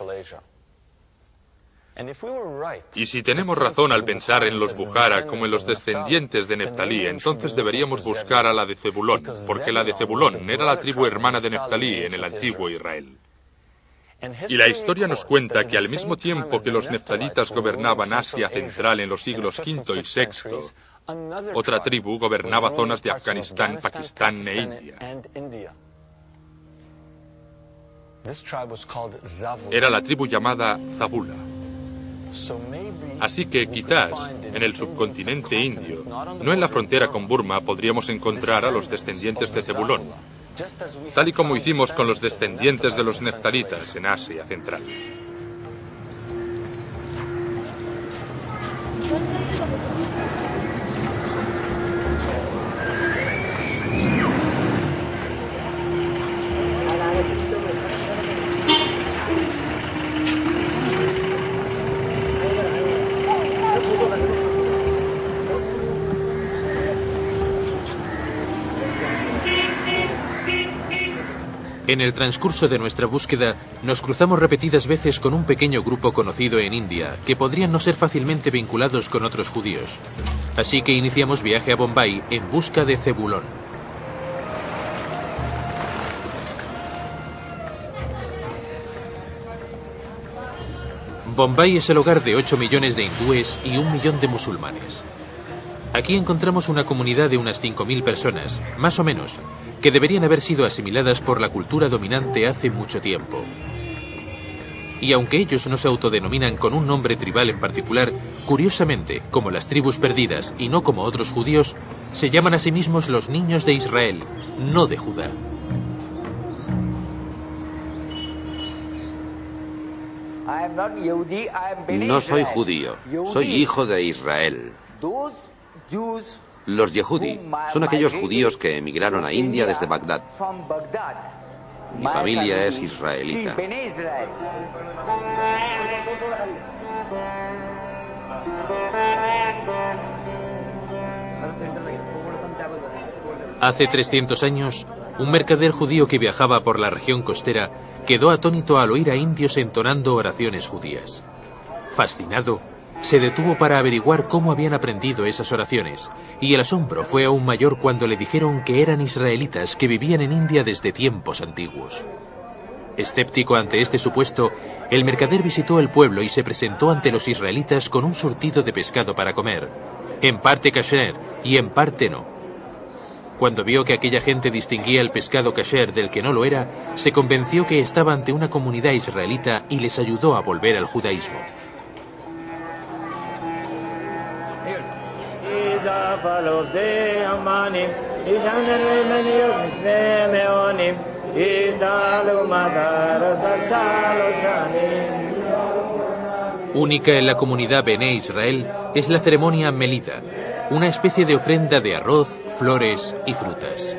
Y si tenemos razón al pensar en los Bujara como en los descendientes de Neftalí, entonces deberíamos buscar a la de Zebulón, porque la de Zebulón era la tribu hermana de Neftalí en el antiguo Israel. Y la historia nos cuenta que al mismo tiempo que los neftalitas gobernaban Asia Central en los siglos V y VI, otra tribu gobernaba zonas de Afganistán, Pakistán e India. Era la tribu llamada Zabula. Así que quizás en el subcontinente indio, no en la frontera con Burma, podríamos encontrar a los descendientes de Zebulón, tal y como hicimos con los descendientes de los neftalitas en Asia Central. En el transcurso de nuestra búsqueda, nos cruzamos repetidas veces con un pequeño grupo conocido en India, que podrían no ser fácilmente vinculados con otros judíos. Así que iniciamos viaje a Bombay en busca de Zebulón. Bombay es el hogar de 8 millones de hindúes y 1 millón de musulmanes. Aquí encontramos una comunidad de unas 5.000 personas, más o menos, que deberían haber sido asimiladas por la cultura dominante hace mucho tiempo. Y aunque ellos no se autodenominan con un nombre tribal en particular, curiosamente, como las tribus perdidas y no como otros judíos, se llaman a sí mismos los niños de Israel, no de Judá. No soy judío, soy hijo de Israel. Los Yehudi son aquellos judíos que emigraron a India desde Bagdad. Mi familia es israelita. Hace 300 años, un mercader judío que viajaba por la región costera quedó atónito al oír a indios entonando oraciones judías. Fascinado, se detuvo para averiguar cómo habían aprendido esas oraciones, y el asombro fue aún mayor cuando le dijeron que eran israelitas que vivían en India desde tiempos antiguos. Escéptico ante este supuesto, el mercader visitó el pueblo y se presentó ante los israelitas con un surtido de pescado para comer, en parte kasher y en parte no. Cuando vio que aquella gente distinguía el pescado kasher del que no lo era, se convenció que estaba ante una comunidad israelita y les ayudó a volver al judaísmo. Única en la comunidad Bené Israel es la ceremonia Melida, una especie de ofrenda de arroz, flores y frutas.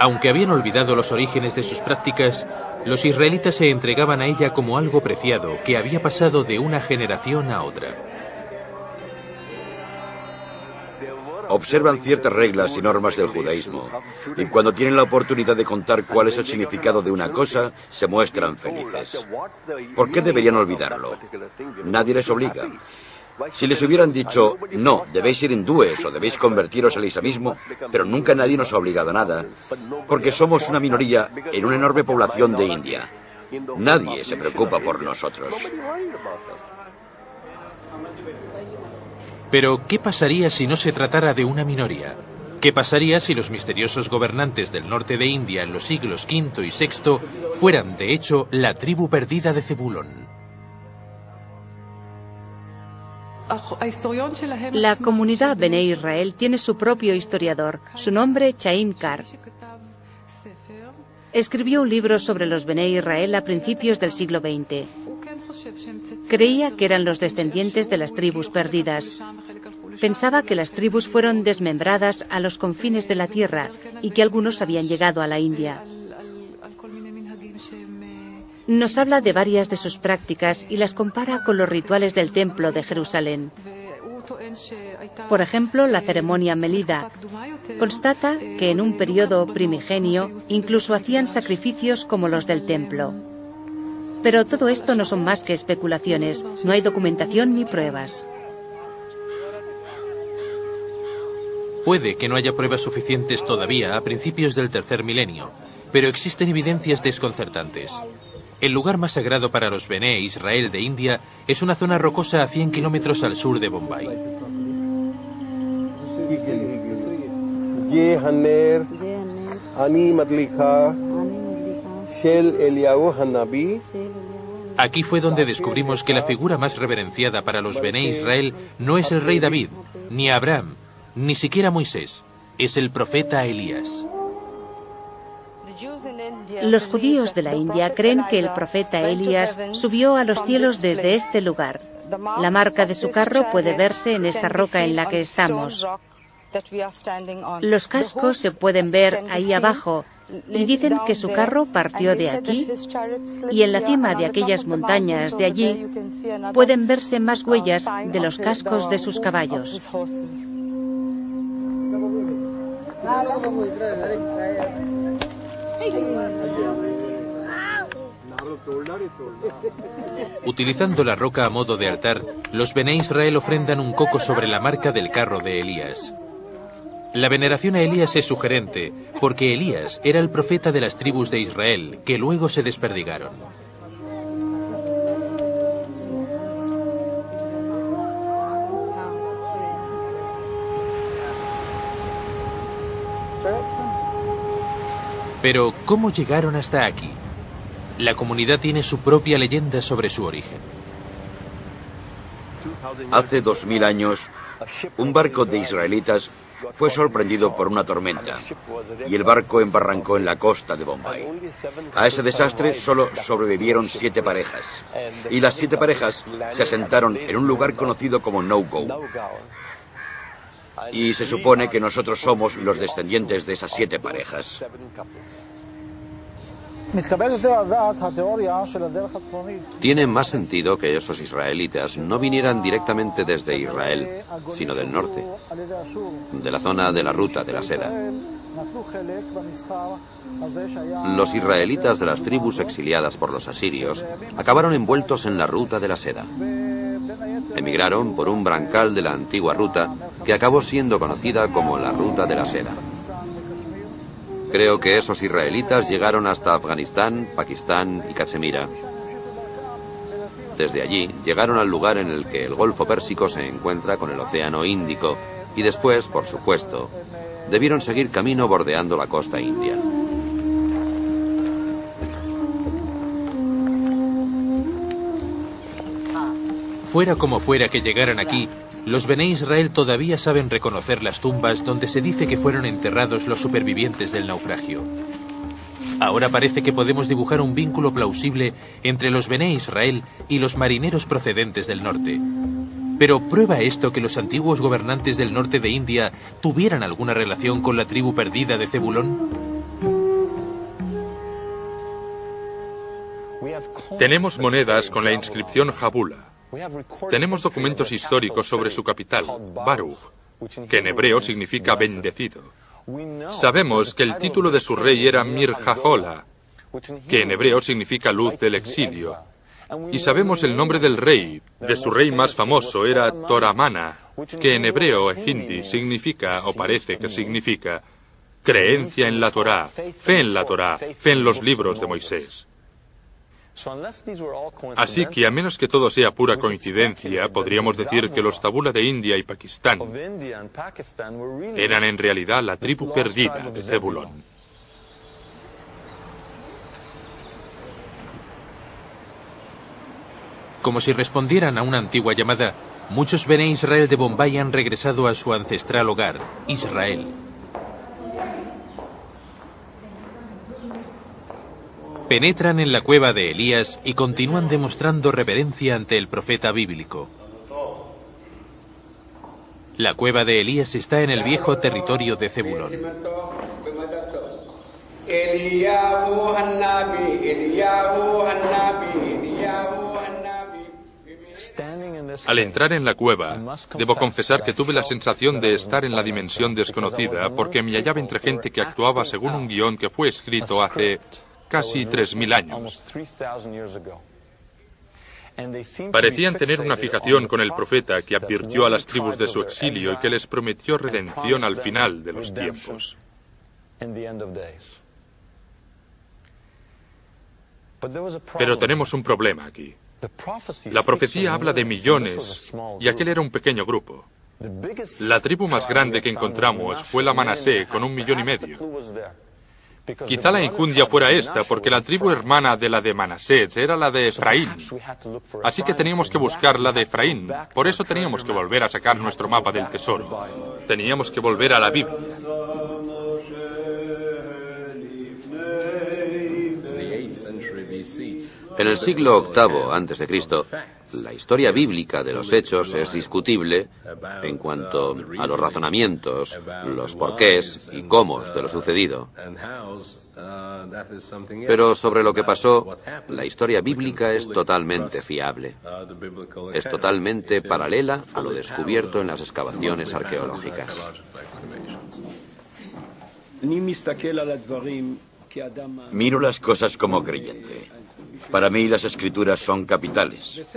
Aunque habían olvidado los orígenes de sus prácticas, los israelitas se entregaban a ella como algo preciado que había pasado de una generación a otra. Observan ciertas reglas y normas del judaísmo, y cuando tienen la oportunidad de contar cuál es el significado de una cosa, se muestran felices. ¿Por qué deberían olvidarlo? Nadie les obliga. Si les hubieran dicho, no, debéis ser hindúes o debéis convertiros al islamismo, pero nunca nadie nos ha obligado a nada, porque somos una minoría en una enorme población de India. Nadie se preocupa por nosotros. Pero, ¿qué pasaría si no se tratara de una minoría? ¿Qué pasaría si los misteriosos gobernantes del norte de India en los siglos V y VI fueran, de hecho, la tribu perdida de Zebulón? La comunidad Bené Israel tiene su propio historiador, su nombre Chaim Kar. Escribió un libro sobre los Bené Israel a principios del siglo XX. Creía que eran los descendientes de las tribus perdidas. Pensaba que las tribus fueron desmembradas a los confines de la tierra y que algunos habían llegado a la India. Nos habla de varias de sus prácticas y las compara con los rituales del templo de Jerusalén. Por ejemplo, la ceremonia Melida. Constata que en un periodo primigenio incluso hacían sacrificios como los del templo. Pero todo esto no son más que especulaciones, no hay documentación ni pruebas. Puede que no haya pruebas suficientes todavía a principios del tercer milenio, pero existen evidencias desconcertantes. El lugar más sagrado para los Bené Israel de India es una zona rocosa a 100 kilómetros al sur de Bombay. Aquí fue donde descubrimos que la figura más reverenciada para los Bené Israel no es el rey David, ni Abraham, ni siquiera Moisés, es el profeta Elías. Los judíos de la India creen que el profeta Elías subió a los cielos desde este lugar. La marca de su carro puede verse en esta roca en la que estamos. Los cascos se pueden ver ahí abajo y dicen que su carro partió de aquí y en la cima de aquellas montañas de allí pueden verse más huellas de los cascos de sus caballos. Utilizando la roca a modo de altar, los Bené Israel ofrendan un coco sobre la marca del carro de Elías. La veneración a Elías es sugerente, porque Elías era el profeta de las tribus de Israel, que luego se desperdigaron. Pero, ¿cómo llegaron hasta aquí? La comunidad tiene su propia leyenda sobre su origen. Hace 2000 años, un barco de israelitas fue sorprendido por una tormenta y el barco embarrancó en la costa de Bombay. A ese desastre solo sobrevivieron 7 parejas y las 7 parejas se asentaron en un lugar conocido como No-Go. Y se supone que nosotros somos los descendientes de esas 7 parejas. Tiene más sentido que esos israelitas no vinieran directamente desde Israel, sino del norte, de la zona de la ruta de la seda. Los israelitas de las tribus exiliadas por los asirios acabaron envueltos en la ruta de la seda. Emigraron por un brancal de la antigua ruta que acabó siendo conocida como la ruta de la seda. Creo que esos israelitas llegaron hasta Afganistán, Pakistán y Cachemira. Desde allí llegaron al lugar en el que el Golfo Pérsico se encuentra con el Océano Índico y después, por supuesto, debieron seguir camino bordeando la costa india. Fuera como fuera que llegaran aquí, los Bené Israel todavía saben reconocer las tumbas donde se dice que fueron enterrados los supervivientes del naufragio. Ahora parece que podemos dibujar un vínculo plausible entre los Bené Israel y los marineros procedentes del norte. Pero ¿prueba esto que los antiguos gobernantes del norte de India tuvieran alguna relación con la tribu perdida de Zebulón? Tenemos monedas con la inscripción Jabula. Tenemos documentos históricos sobre su capital, Baruch, que en hebreo significa bendecido. Sabemos que el título de su rey era Mir-Jahola, que en hebreo significa luz del exilio. Y sabemos el nombre del rey, de su rey más famoso era Toramana, que en hebreo e hindi significa, o parece que significa, creencia en la Torá, fe en la Torá, fe en los libros de Moisés. Así que, a menos que todo sea pura coincidencia, podríamos decir que los Tabula de India y Pakistán eran en realidad la tribu perdida de Zebulón. Como si respondieran a una antigua llamada, muchos Bené Israel de Bombay han regresado a su ancestral hogar, Israel. Penetran en la cueva de Elías y continúan demostrando reverencia ante el profeta bíblico. La cueva de Elías está en el viejo territorio de Zebulón. Al entrar en la cueva, debo confesar que tuve la sensación de estar en la dimensión desconocida porque me hallaba entre gente que actuaba según un guión que fue escrito hace casi 3000 años. Parecían tener una fijación con el profeta que advirtió a las tribus de su exilio y que les prometió redención al final de los tiempos. Pero tenemos un problema aquí. La profecía habla de millones y aquel era un pequeño grupo. La tribu más grande que encontramos fue la Manasé con 1,5 millones. Quizá la injundia fuera esta, porque la tribu hermana de la de Manasés era la de Efraín. Así que teníamos que buscar la de Efraín. Por eso teníamos que volver a sacar nuestro mapa del tesoro. Teníamos que volver a la Biblia. En el siglo VIII a.C., la historia bíblica de los hechos es discutible en cuanto a los razonamientos, los porqués y cómo de lo sucedido. Pero sobre lo que pasó, la historia bíblica es totalmente fiable. Es totalmente paralela a lo descubierto en las excavaciones arqueológicas. Miro las cosas como creyente. Para mí las escrituras son capitales.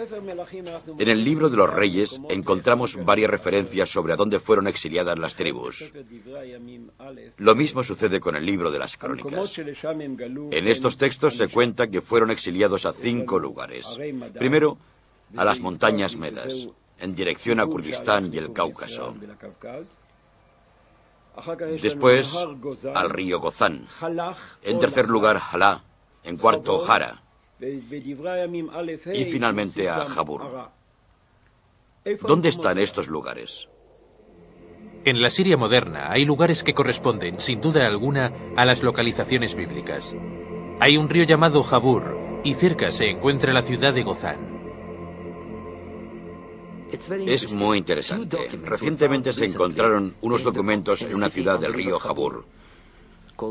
En el libro de los Reyes encontramos varias referencias sobre a dónde fueron exiliadas las tribus. Lo mismo sucede con el libro de las Crónicas. En estos textos se cuenta que fueron exiliados a 5 lugares. Primero, a las montañas Medas, en dirección a Kurdistán y el Cáucaso. Después, al río Gozán. En tercer lugar, Halá. En cuarto, Jara. Y finalmente a Jabur. ¿Dónde están estos lugares? En la Siria moderna hay lugares que corresponden, sin duda alguna, a las localizaciones bíblicas. Hay un río llamado Jabur, y cerca se encuentra la ciudad de Gozán. Es muy interesante. Recientemente se encontraron unos documentos en una ciudad del río Jabur,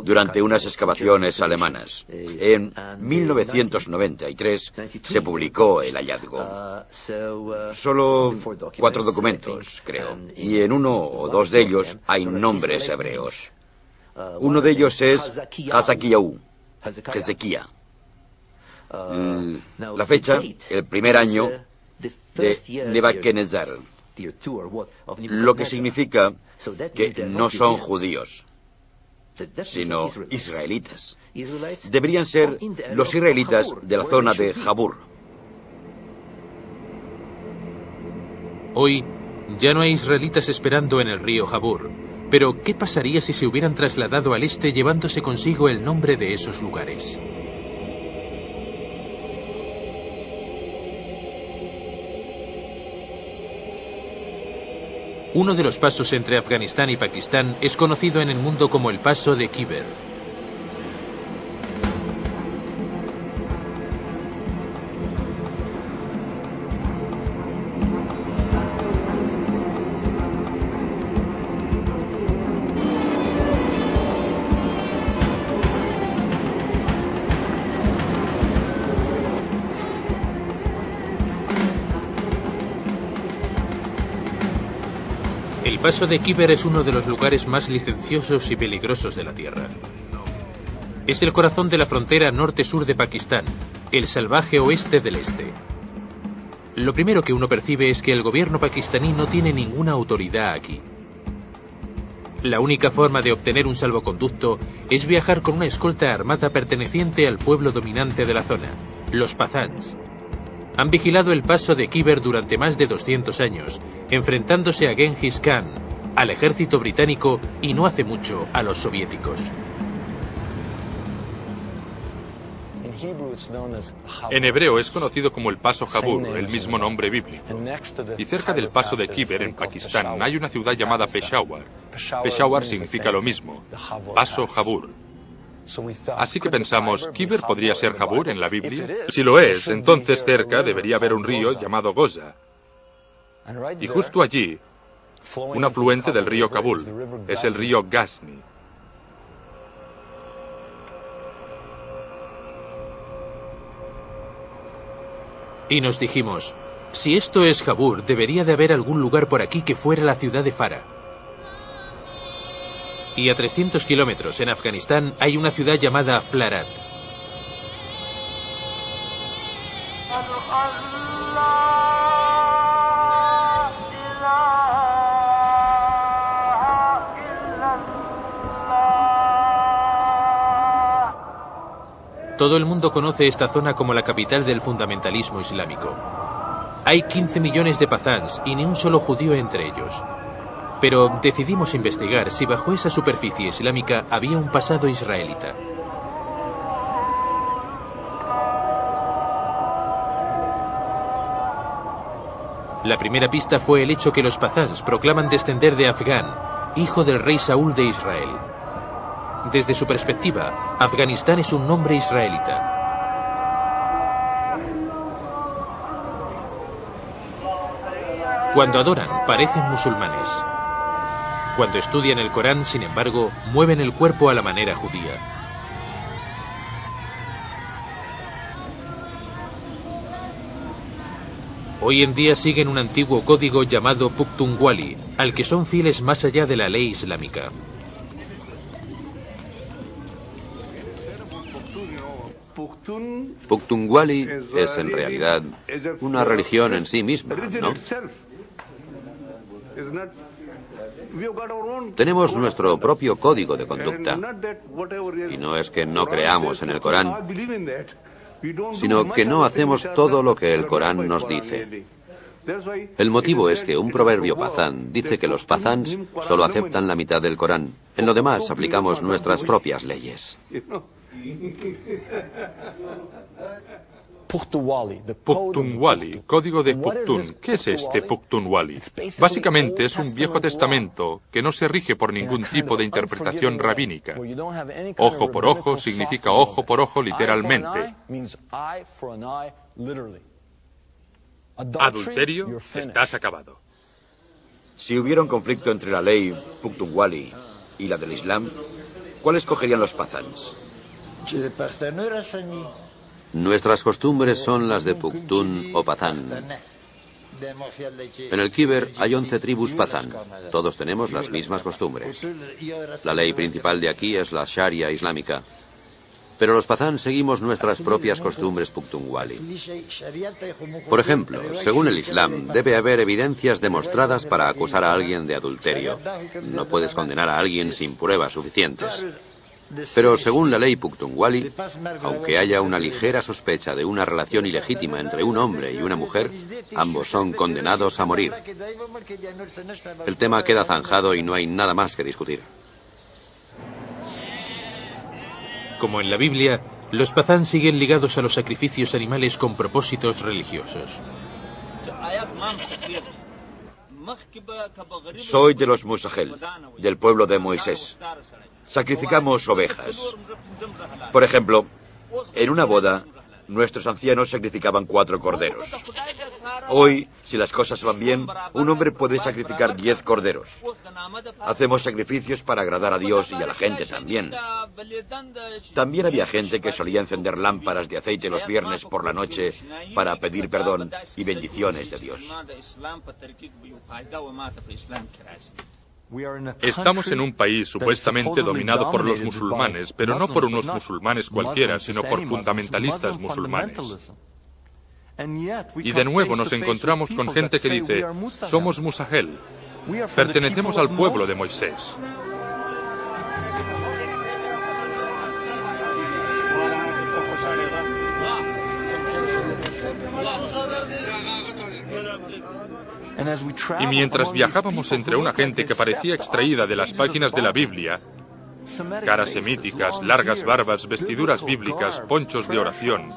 durante unas excavaciones alemanas. En 1993 se publicó el hallazgo. Solo 4 documentos, creo, y en 1 o 2 de ellos hay nombres hebreos. Uno de ellos es Hazakiyahu, Hezequía. La fecha, el primer año de Nebuchadnezzar, lo que significa que no son judíos. sino israelitas. Deberían ser los israelitas de la zona de Jabur. Hoy ya no hay israelitas esperando en el río Jabur. Pero, ¿qué pasaría si se hubieran trasladado al este llevándose consigo el nombre de esos lugares? Uno de los pasos entre Afganistán y Pakistán es conocido en el mundo como el paso de Khyber. El paso de Khyber es uno de los lugares más licenciosos y peligrosos de la Tierra. Es el corazón de la frontera norte-sur de Pakistán, el salvaje oeste del este. Lo primero que uno percibe es que el gobierno pakistaní no tiene ninguna autoridad aquí. La única forma de obtener un salvoconducto es viajar con una escolta armada perteneciente al pueblo dominante de la zona, los Pathans. Han vigilado el paso de Khyber durante más de 200 años, enfrentándose a Genghis Khan, al ejército británico y no hace mucho a los soviéticos. En hebreo es conocido como el paso Jabur, el mismo nombre bíblico. Y cerca del paso de Khyber, en Pakistán, hay una ciudad llamada Peshawar. Peshawar significa lo mismo, paso Jabur. Así que pensamos, ¿Khyber podría ser Jabur en la Biblia? Si lo es, entonces cerca debería haber un río llamado Goza. Y justo allí, un afluente del río Kabul, es el río Ghazni. Y nos dijimos, si esto es Jabur, debería de haber algún lugar por aquí que fuera la ciudad de Farah. Y a 300 kilómetros en Afganistán hay una ciudad llamada Flarat. Todo el mundo conoce esta zona como la capital del fundamentalismo islámico. Hay 15 millones de Pathans y ni un solo judío entre ellos. Pero decidimos investigar si bajo esa superficie islámica había un pasado israelita. La primera pista fue el hecho que los Pathans proclaman descender de Afgán, hijo del rey Saúl de Israel. Desde su perspectiva, Afganistán es un nombre israelita. Cuando adoran, parecen musulmanes. Cuando estudian el Corán, sin embargo, mueven el cuerpo a la manera judía. Hoy en día siguen un antiguo código llamado Pukhtunkhwali, al que son fieles más allá de la ley islámica. Pukhtunkhwali es en realidad una religión en sí misma, ¿no? Tenemos nuestro propio código de conducta. Y no es que no creamos en el Corán, sino que no hacemos todo lo que el Corán nos dice. El motivo es que un proverbio Pathán dice que los Pathans solo aceptan la mitad del Corán. En lo demás aplicamos nuestras propias leyes. Pukhtunkhwali, código de Pukhtun. ¿Qué es este Pukhtunkhwali? Básicamente es un Viejo Testamento que no se rige por ningún tipo de interpretación rabínica. Ojo por ojo significa ojo por ojo literalmente. Adulterio, estás acabado. Si hubiera un conflicto entre la ley Pukhtunkhwali y la del Islam, ¿cuál escogerían los Pathans? Nuestras costumbres son las de Pukhtun o Pathán. En el Khyber hay 11 tribus Pathán. Todos tenemos las mismas costumbres. La ley principal de aquí es la Sharia islámica. Pero los Pazán seguimos nuestras propias costumbres Pukhtunkhwali. Por ejemplo, según el Islam, debe haber evidencias demostradas para acusar a alguien de adulterio. No puedes condenar a alguien sin pruebas suficientes. Pero según la ley Pukhtunkhwali, aunque haya una ligera sospecha de una relación ilegítima entre un hombre y una mujer, ambos son condenados a morir. El tema queda zanjado y no hay nada más que discutir. Como en la Biblia, los Pazán siguen ligados a los sacrificios animales con propósitos religiosos. Soy de los Musahel, del pueblo de Moisés. Sacrificamos ovejas. Por ejemplo, en una boda, nuestros ancianos sacrificaban 4 corderos. Hoy, si las cosas van bien, un hombre puede sacrificar 10 corderos. Hacemos sacrificios para agradar a Dios y a la gente también. También había gente que solía encender lámparas de aceite los viernes por la noche para pedir perdón y bendiciones de Dios. Estamos en un país supuestamente dominado por los musulmanes, pero no por unos musulmanes cualquiera, sino por fundamentalistas musulmanes. Y de nuevo nos encontramos con gente que dice, somos Musahel, pertenecemos al pueblo de Moisés. Y mientras viajábamos entre una gente que parecía extraída de las páginas de la Biblia, caras semíticas, largas barbas, vestiduras bíblicas, ponchos de oración,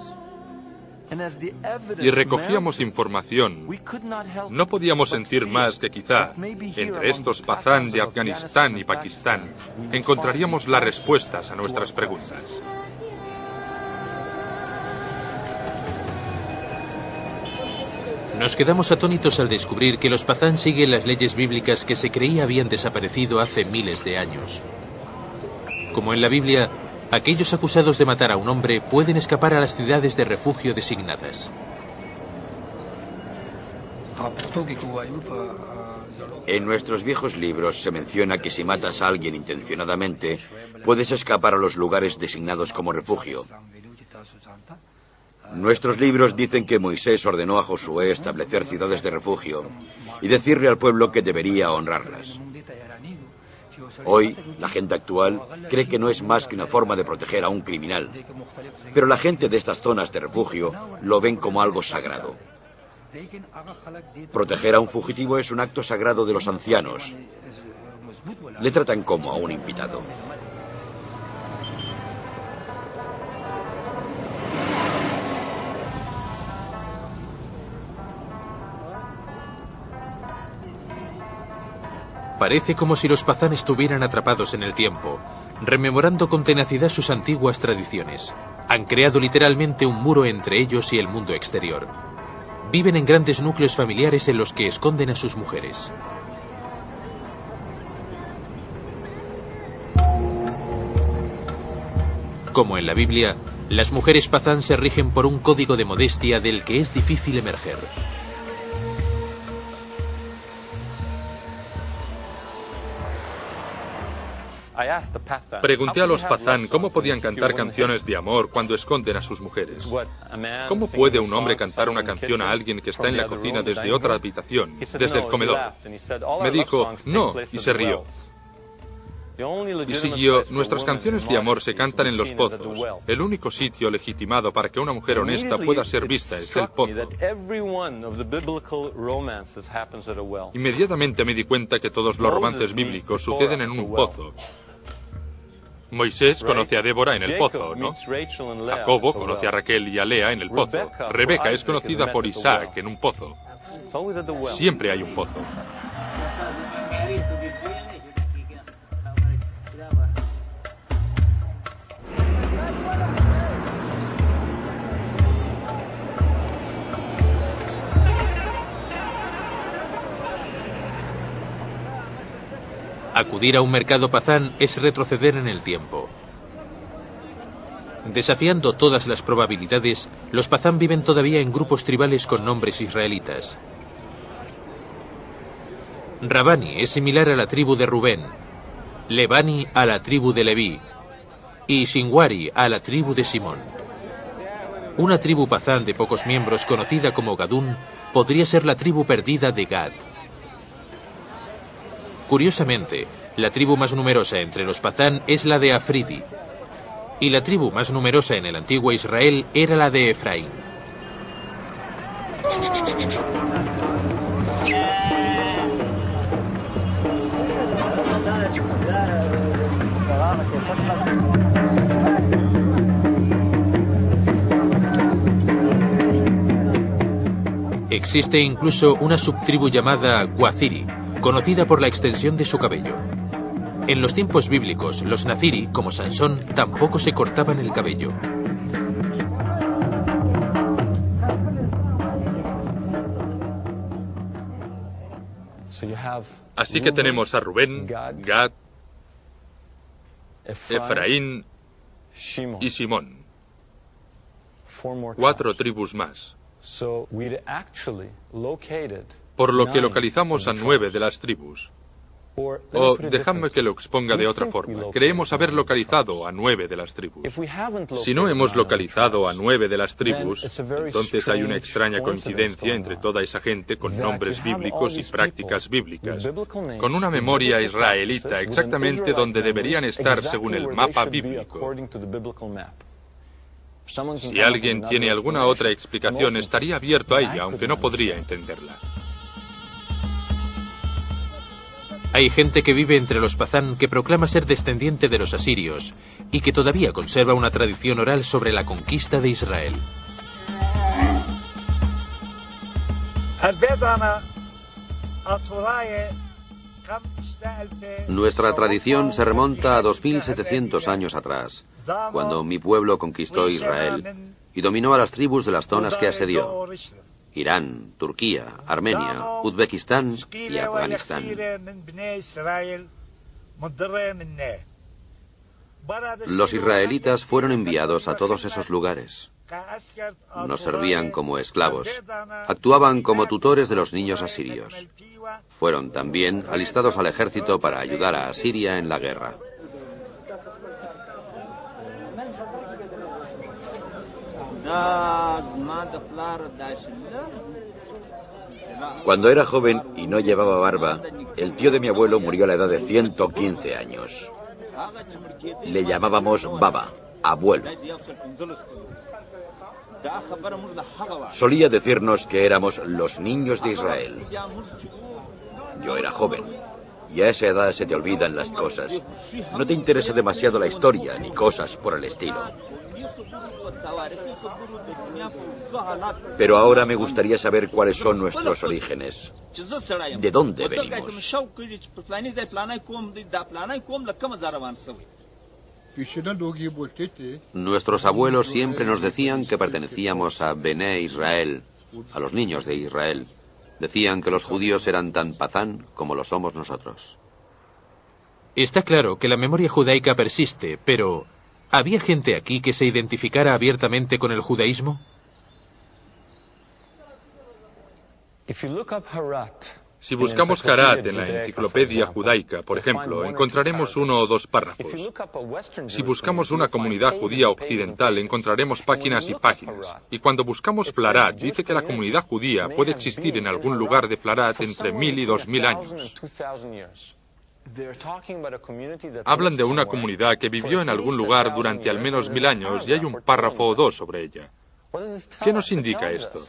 y recogíamos información, no podíamos sentir más que quizá, entre estos Pazán de Afganistán y Pakistán, encontraríamos las respuestas a nuestras preguntas. Nos quedamos atónitos al descubrir que los Pazán siguen las leyes bíblicas que se creía habían desaparecido hace miles de años. Como en la Biblia, aquellos acusados de matar a un hombre pueden escapar a las ciudades de refugio designadas. En nuestros viejos libros se menciona que si matas a alguien intencionadamente, puedes escapar a los lugares designados como refugio. Nuestros libros dicen que Moisés ordenó a Josué establecer ciudades de refugio y decirle al pueblo que debería honrarlas. Hoy, la gente actual cree que no es más que una forma de proteger a un criminal, pero la gente de estas zonas de refugio lo ven como algo sagrado. Proteger a un fugitivo es un acto sagrado de los ancianos. Le tratan como a un invitado. Parece como si los Pazán estuvieran atrapados en el tiempo, rememorando con tenacidad sus antiguas tradiciones. Han creado literalmente un muro entre ellos y el mundo exterior. Viven en grandes núcleos familiares en los que esconden a sus mujeres. Como en la Biblia, las mujeres Pazán se rigen por un código de modestia del que es difícil emerger. Pregunté a los Pazán cómo podían cantar canciones de amor cuando esconden a sus mujeres. ¿Cómo puede un hombre cantar una canción a alguien que está en la cocina desde otra habitación, desde el comedor? Me dijo, no, y se rió. Y siguió, nuestras canciones de amor se cantan en los pozos. El único sitio legitimado para que una mujer honesta pueda ser vista es el pozo. Inmediatamente me di cuenta que todos los romances bíblicos suceden en un pozo. Moisés conoce a Débora en el pozo, ¿no? Jacobo conoce a Raquel y a Lea en el pozo. Rebeca es conocida por Isaac en un pozo. Siempre hay un pozo. Acudir a un mercado Pazán es retroceder en el tiempo. Desafiando todas las probabilidades, los Pazán viven todavía en grupos tribales con nombres israelitas. Rabani es similar a la tribu de Rubén, Lebani a la tribu de Leví, y Shinwari a la tribu de Simón. Una tribu pazán de pocos miembros, conocida como Gadún, podría ser la tribu perdida de Gad. Curiosamente, la tribu más numerosa entre los pazán es la de Afridi, y la tribu más numerosa en el antiguo Israel era la de Efraín. Existe incluso una subtribu llamada Guaziri, conocida por la extensión de su cabello. En los tiempos bíblicos, los naziri, como Sansón, tampoco se cortaban el cabello. Así que tenemos a Rubén, Gad, Efraín y Simón. 4 tribus más. Por lo que localizamos a 9 de las tribus. O dejadme que lo exponga de otra forma. Creemos haber localizado a 9 de las tribus. Si no hemos localizado a 9 de las tribus, entonces hay una extraña coincidencia entre toda esa gente con nombres bíblicos y prácticas bíblicas, con una memoria israelita exactamente donde deberían estar según el mapa bíblico. Si alguien tiene alguna otra explicación, estaría abierto a ella, aunque no podría entenderla. Hay gente que vive entre los pazán que proclama ser descendiente de los asirios y que todavía conserva una tradición oral sobre la conquista de Israel. Nuestra tradición se remonta a 2700 años atrás, cuando mi pueblo conquistó Israel y dominó a las tribus de las zonas que asedió: Irán, Turquía, Armenia, Uzbekistán y Afganistán. Los israelitas fueron enviados a todos esos lugares. Nos servían como esclavos. Actuaban como tutores de los niños asirios. Fueron también alistados al ejército para ayudar a Asiria en la guerra. Cuando era joven y no llevaba barba, el tío de mi abuelo murió a la edad de 115 años. Le llamábamos Baba, abuelo. Solía decirnos que éramos los niños de Israel. Yo era joven, y a esa edad se te olvidan las cosas. No te interesa demasiado la historia ni cosas por el estilo. Pero ahora me gustaría saber cuáles son nuestros orígenes. ¿De dónde venimos? Nuestros abuelos siempre nos decían que pertenecíamos a Bené Israel, a los niños de Israel. Decían que los judíos eran tan pazán como lo somos nosotros. Está claro que la memoria judaica persiste, pero ¿había gente aquí que se identificara abiertamente con el judaísmo? Si buscamos Harat en la enciclopedia judaica, por ejemplo, encontraremos 1 o 2 párrafos. Si buscamos una comunidad judía occidental, encontraremos páginas y páginas. Y cuando buscamos Flarat, dice que la comunidad judía puede existir en algún lugar de Flarat entre 1000 y 2000 años. Hablan de una comunidad que vivió en algún lugar durante al menos 1000 años y hay un párrafo o 2 sobre ella. ¿Qué nos indica esto?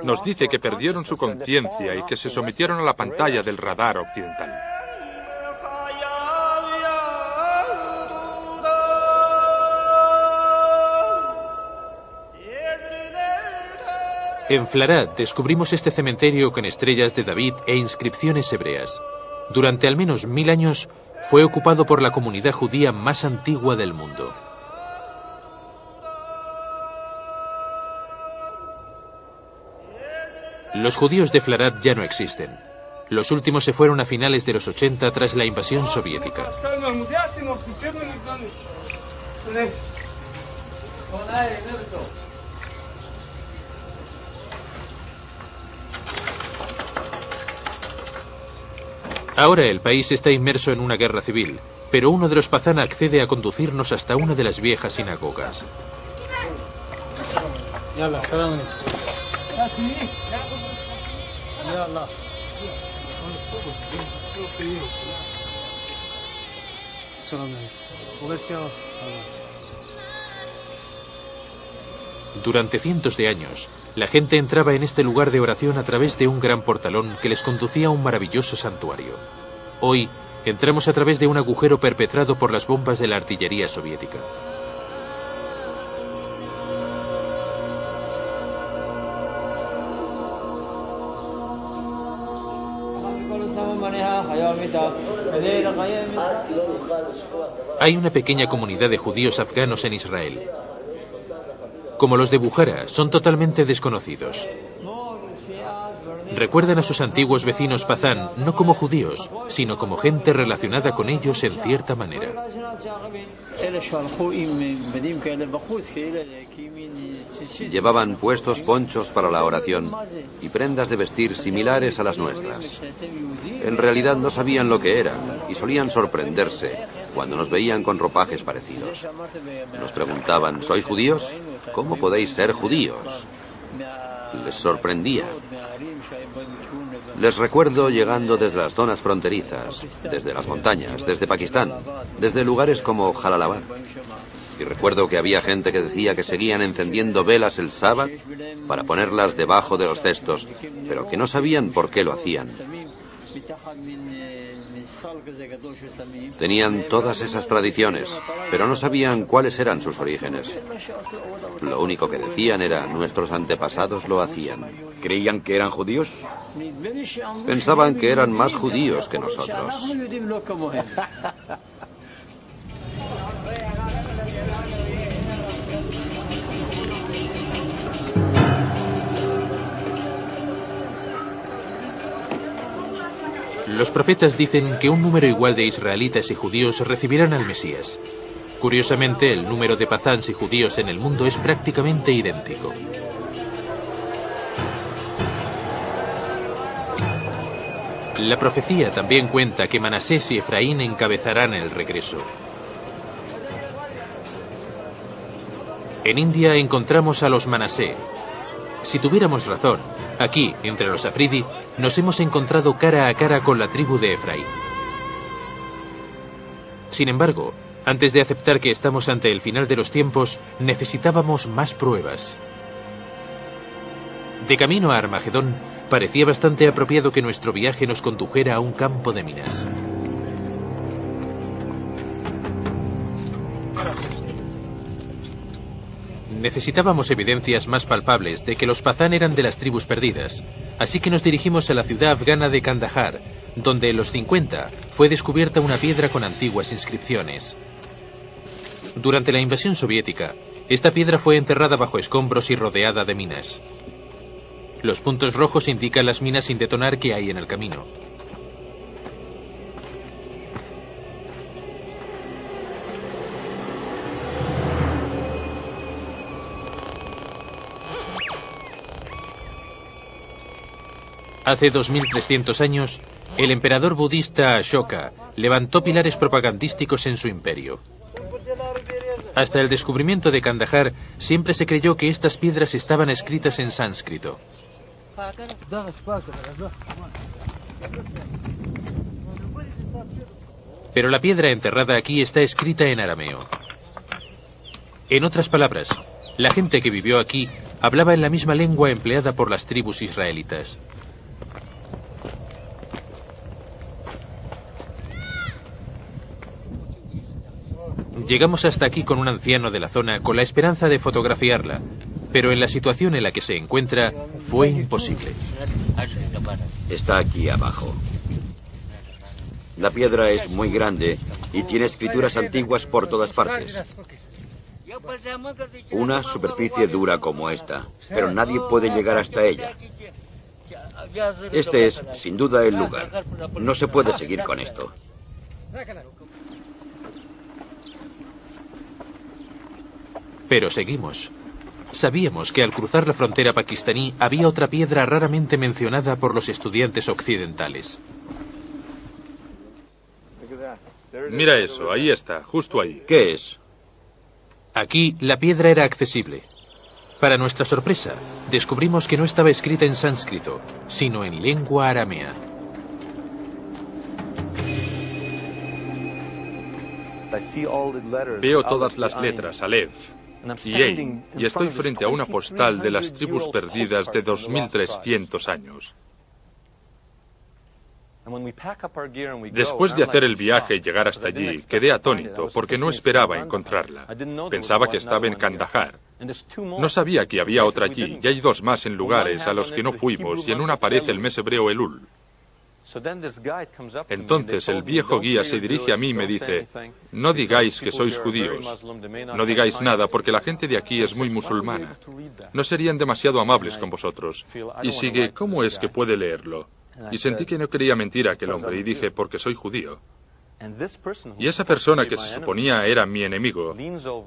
Nos dice que perdieron su conciencia y que se sometieron a la pantalla del radar occidental. En Flarat descubrimos este cementerio con estrellas de David e inscripciones hebreas. Durante al menos 1000 años fue ocupado por la comunidad judía más antigua del mundo. Los judíos de Flarat ya no existen. Los últimos se fueron a finales de los 80 tras la invasión soviética. Ahora el país está inmerso en una guerra civil, pero uno de los Pazán accede a conducirnos hasta una de las viejas sinagogas. Durante cientos de años, la gente entraba en este lugar de oración a través de un gran portalón que les conducía a un maravilloso santuario. Hoy, entramos a través de un agujero perpetrado por las bombas de la artillería soviética. Hay una pequeña comunidad de judíos afganos en Israel. Como los de Bukhara, son totalmente desconocidos. Recuerdan a sus antiguos vecinos Pazán no como judíos, sino como gente relacionada con ellos en cierta manera. Llevaban puestos ponchos para la oración y prendas de vestir similares a las nuestras. En realidad no sabían lo que eran y solían sorprenderse cuando nos veían con ropajes parecidos. Nos preguntaban, ¿sois judíos? ¿Cómo podéis ser judíos? Les sorprendía. Les recuerdo llegando desde las zonas fronterizas, desde las montañas, desde Pakistán, desde lugares como Jalalabad. Y recuerdo que había gente que decía que seguían encendiendo velas el sábado para ponerlas debajo de los cestos, pero que no sabían por qué lo hacían. Tenían todas esas tradiciones, pero no sabían cuáles eran sus orígenes. Lo único que decían era, nuestros antepasados lo hacían. ¿Creían que eran judíos? Pensaban que eran más judíos que nosotros. Los profetas dicen que un número igual de israelitas y judíos recibirán al Mesías. Curiosamente, el número de pazáns y judíos en el mundo es prácticamente idéntico. La profecía también cuenta que Manasés y Efraín encabezarán el regreso. En India encontramos a los Manasé. Si tuviéramos razón, aquí, entre los Afridi, nos hemos encontrado cara a cara con la tribu de Efraín. Sin embargo, antes de aceptar que estamos ante el final de los tiempos, necesitábamos más pruebas. De camino a Armagedón, parecía bastante apropiado que nuestro viaje nos condujera a un campo de minas. Necesitábamos evidencias más palpables de que los Pazán eran de las tribus perdidas, así que nos dirigimos a la ciudad afgana de Kandahar, donde en los 50 fue descubierta una piedra con antiguas inscripciones. Durante la invasión soviética, esta piedra fue enterrada bajo escombros y rodeada de minas. Los puntos rojos indican las minas sin detonar que hay en el camino. Hace 2300 años, el emperador budista Ashoka levantó pilares propagandísticos en su imperio. Hasta el descubrimiento de Kandahar, siempre se creyó que estas piedras estaban escritas en sánscrito. Pero la piedra enterrada aquí está escrita en arameo. En otras palabras, la gente que vivió aquí hablaba en la misma lengua empleada por las tribus israelitas. Llegamos hasta aquí con un anciano de la zona con la esperanza de fotografiarla, pero en la situación en la que se encuentra fue imposible. Está aquí abajo. La piedra es muy grande y tiene escrituras antiguas por todas partes. Una superficie dura como esta, pero nadie puede llegar hasta ella. Este es, sin duda, el lugar. No se puede seguir con esto. Pero seguimos. Sabíamos que al cruzar la frontera pakistaní había otra piedra raramente mencionada por los estudiantes occidentales. Mira eso, ahí está, justo ahí. ¿Qué es? Aquí la piedra era accesible. Para nuestra sorpresa, descubrimos que no estaba escrita en sánscrito, sino en lengua aramea. Veo todas las letras, Aleph y Ein, y estoy frente a una postal de las tribus perdidas de 2300 años. Después de hacer el viaje y llegar hasta allí, quedé atónito porque no esperaba encontrarla. Pensaba que estaba en Kandahar. No sabía que había otra allí, y hay dos más en lugares a los que no fuimos, y en una aparece el mes hebreo Elul. Entonces el viejo guía se dirige a mí y me dice: no digáis que sois judíos, no digáis nada porque la gente de aquí es muy musulmana. No serían demasiado amables con vosotros. Y sigue: ¿cómo es que puede leerlo? Y sentí que no quería mentir a aquel hombre y dije: porque soy judío. Y esa persona que se suponía era mi enemigo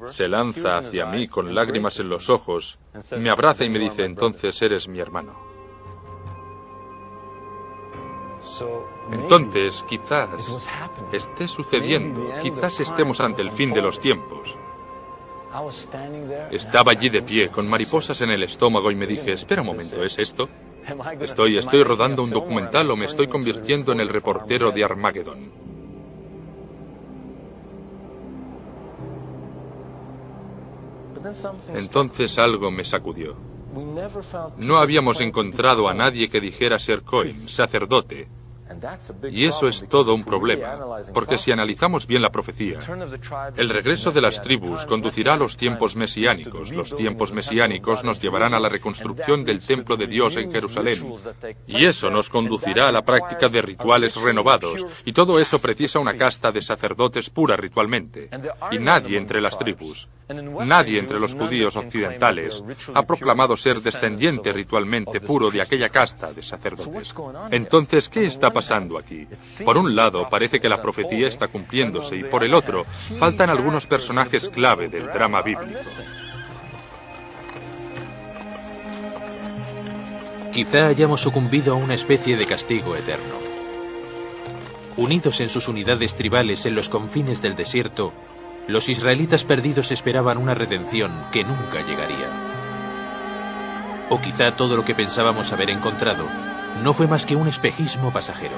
se lanza hacia mí con lágrimas en los ojos, me abraza y me dice: entonces eres mi hermano. Entonces, quizás esté sucediendo, quizás estemos ante el fin de los tiempos. Estaba allí de pie, con mariposas en el estómago, y me dije: espera un momento, ¿es esto? ¿Estoy rodando un documental o me estoy convirtiendo en el reportero de Armagedón? Entonces algo me sacudió. No habíamos encontrado a nadie que dijera ser Cohen, sacerdote. Y eso es todo un problema, porque si analizamos bien la profecía, el regreso de las tribus conducirá a los tiempos mesiánicos. Los tiempos mesiánicos nos llevarán a la reconstrucción del templo de Dios en Jerusalén. Y eso nos conducirá a la práctica de rituales renovados. Y todo eso precisa una casta de sacerdotes pura ritualmente. Y nadie entre las tribus, nadie entre los judíos occidentales, ha proclamado ser descendiente ritualmente puro de aquella casta de sacerdotes. Entonces, ¿qué está pasando aquí? Por un lado, parece que la profecía está cumpliéndose, y por el otro, faltan algunos personajes clave del drama bíblico. Quizá hayamos sucumbido a una especie de castigo eterno. Unidos en sus unidades tribales en los confines del desierto, los israelitas perdidos esperaban una redención que nunca llegaría. O quizá todo lo que pensábamos haber encontrado no fue más que un espejismo pasajero.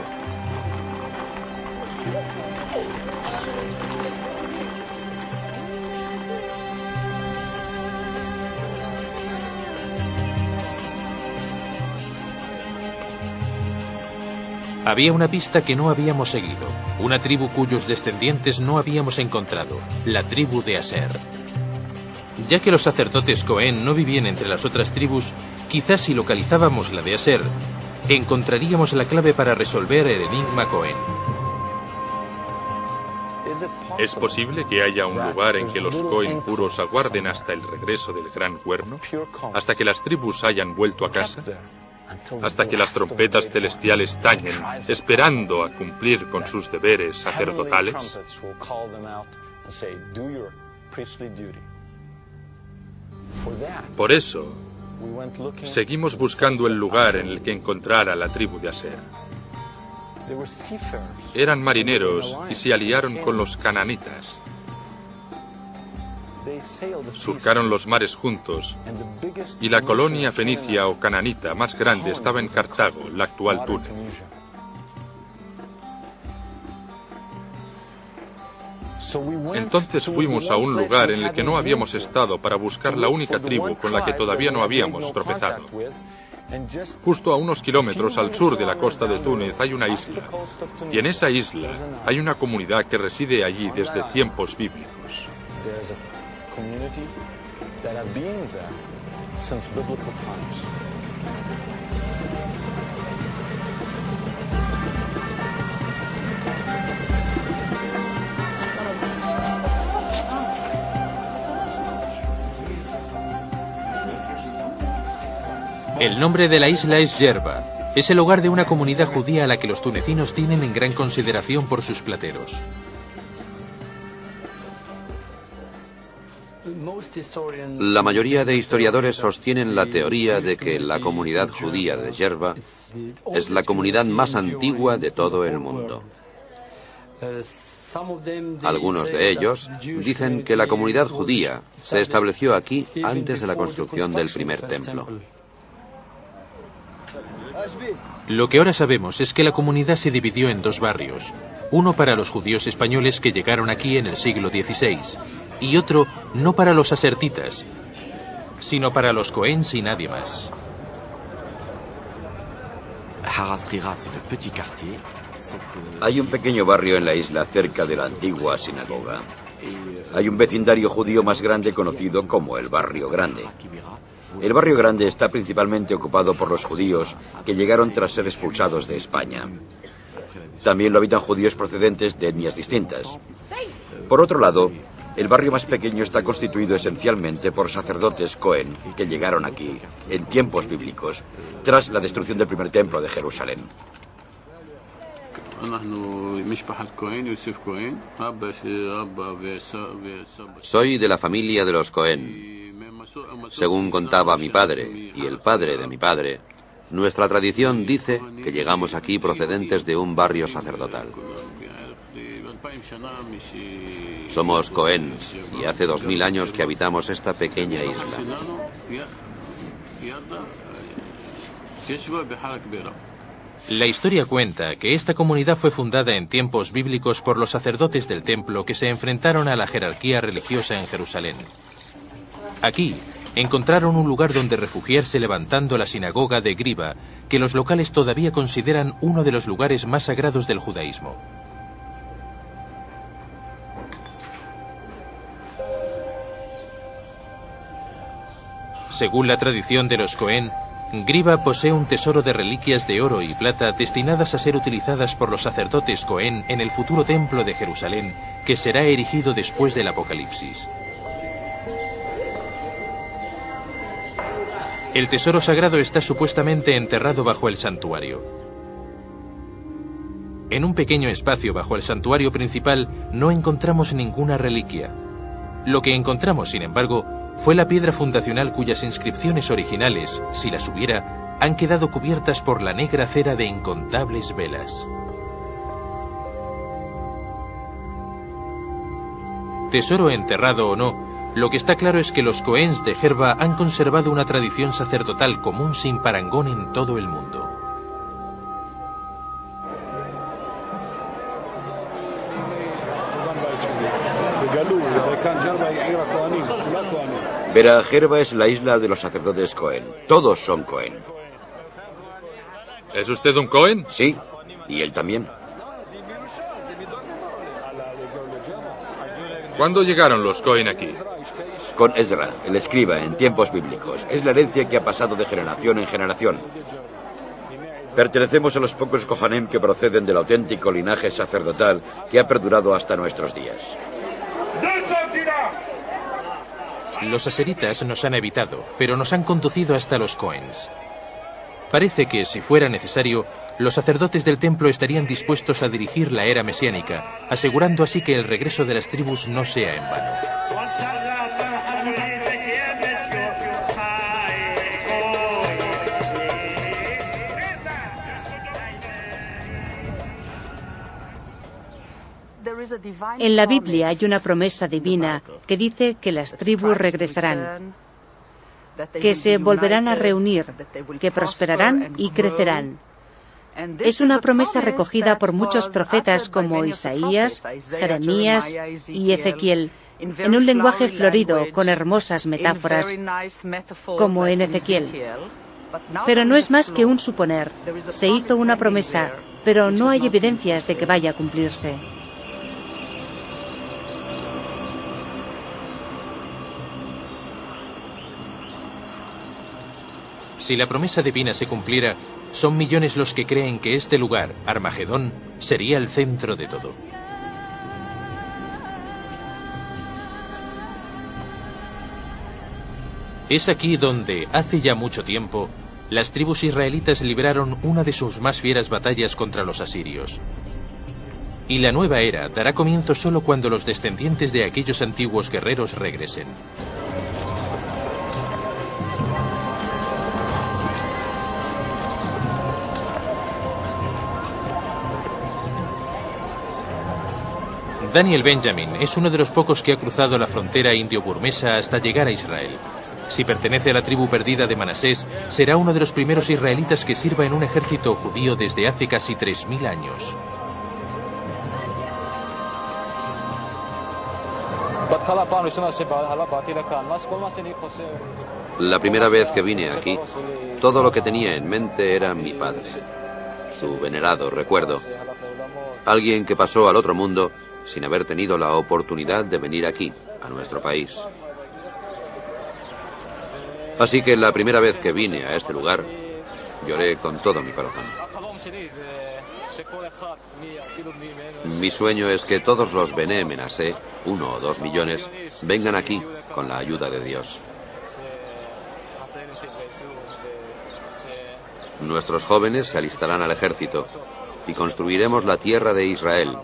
Había una pista que no habíamos seguido, una tribu cuyos descendientes no habíamos encontrado, la tribu de Aser. Ya que los sacerdotes Cohen no vivían entre las otras tribus, quizás si localizábamos la de Aser, encontraríamos la clave para resolver el enigma Cohen. ¿Es posible que haya un lugar en que los Cohen puros aguarden hasta el regreso del gran cuerno? ¿Hasta que las tribus hayan vuelto a casa? ¿Hasta que las trompetas celestiales tañen, esperando a cumplir con sus deberes sacerdotales? Por eso, seguimos buscando el lugar en el que encontrar a la tribu de Aser. Eran marineros y se aliaron con los cananitas. Surcaron los mares juntos, y la colonia fenicia o cananita más grande estaba en Cartago, la actual Túnez. Entonces fuimos a un lugar en el que no habíamos estado para buscar la única tribu con la que todavía no habíamos tropezado. Justo a unos kilómetros al sur de la costa de Túnez hay una isla, y en esa isla hay una comunidad que reside allí desde tiempos bíblicos. El nombre de la isla es Yerba. Es el hogar de una comunidad judía a la que los tunecinos tienen en gran consideración por sus plateros. La mayoría de historiadores sostienen la teoría de que la comunidad judía de Yerba es la comunidad más antigua de todo el mundo. Algunos de ellos dicen que la comunidad judía se estableció aquí antes de la construcción del primer templo. Lo que ahora sabemos es que la comunidad se dividió en dos barrios, uno para los judíos españoles que llegaron aquí en el siglo XVI y otro no para los asertitas, sino para los Cohens y nadie más. Hay un pequeño barrio en la isla cerca de la antigua sinagoga. Hay un vecindario judío más grande conocido como el Barrio Grande. El Barrio Grande está principalmente ocupado por los judíos que llegaron tras ser expulsados de España. También lo habitan judíos procedentes de etnias distintas. Por otro lado, el barrio más pequeño está constituido esencialmente por sacerdotes Cohen que llegaron aquí, en tiempos bíblicos, tras la destrucción del primer templo de Jerusalén. Soy de la familia de los Cohen. Según contaba mi padre y el padre de mi padre, nuestra tradición dice que llegamos aquí procedentes de un barrio sacerdotal. Somos Cohens y hace 2000 años que habitamos esta pequeña isla. La historia cuenta que esta comunidad fue fundada en tiempos bíblicos por los sacerdotes del templo que se enfrentaron a la jerarquía religiosa en Jerusalén. Aquí encontraron un lugar donde refugiarse levantando la sinagoga de Griba, que los locales todavía consideran uno de los lugares más sagrados del judaísmo. Según la tradición de los Cohen, Griba posee un tesoro de reliquias de oro y plata destinadas a ser utilizadas por los sacerdotes Cohen en el futuro templo de Jerusalén, que será erigido después del Apocalipsis. El tesoro sagrado está supuestamente enterrado bajo el santuario. En un pequeño espacio bajo el santuario principal no encontramos ninguna reliquia. Lo que encontramos, sin embargo, fue la piedra fundacional cuyas inscripciones originales, si las hubiera, han quedado cubiertas por la negra cera de incontables velas. Tesoro enterrado o no, lo que está claro es que los Cohens de Gerba han conservado una tradición sacerdotal común sin parangón en todo el mundo. Verá, Gerba es la isla de los sacerdotes Cohen. Todos son Cohen. ¿Es usted un Cohen? Sí, y él también. ¿Cuándo llegaron los Cohen aquí? Con Ezra, el escriba, en tiempos bíblicos. Es la herencia que ha pasado de generación en generación. Pertenecemos a los pocos Kohanim que proceden del auténtico linaje sacerdotal que ha perdurado hasta nuestros días. Los aseritas nos han evitado, pero nos han conducido hasta los Cohens. Parece que, si fuera necesario, los sacerdotes del templo estarían dispuestos a dirigir la era mesiánica, asegurando así que el regreso de las tribus no sea en vano. En la Biblia hay una promesa divina que dice que las tribus regresarán, que se volverán a reunir, que prosperarán y crecerán. Es una promesa recogida por muchos profetas como Isaías, Jeremías y Ezequiel, en un lenguaje florido con hermosas metáforas, como en Ezequiel. Pero no es más que un suponer. Se hizo una promesa, pero no hay evidencias de que vaya a cumplirse. Si la promesa divina se cumpliera, son millones los que creen que este lugar, Armagedón, sería el centro de todo. Es aquí donde, hace ya mucho tiempo, las tribus israelitas libraron una de sus más fieras batallas contra los asirios. Y la nueva era dará comienzo solo cuando los descendientes de aquellos antiguos guerreros regresen. Daniel Benjamin es uno de los pocos que ha cruzado la frontera indio-burmesa hasta llegar a Israel. Si pertenece a la tribu perdida de Manasés, será uno de los primeros israelitas que sirva en un ejército judío desde hace casi 3000 años. La primera vez que vine aquí, todo lo que tenía en mente era mi padre, su venerado recuerdo, alguien que pasó al otro mundo sin haber tenido la oportunidad de venir aquí, a nuestro país. Así que la primera vez que vine a este lugar, lloré con todo mi corazón. Mi sueño es que todos los Bené Menasé, 1 o 2 millones, vengan aquí con la ayuda de Dios. Nuestros jóvenes se alistarán al ejército y construiremos la tierra de Israel,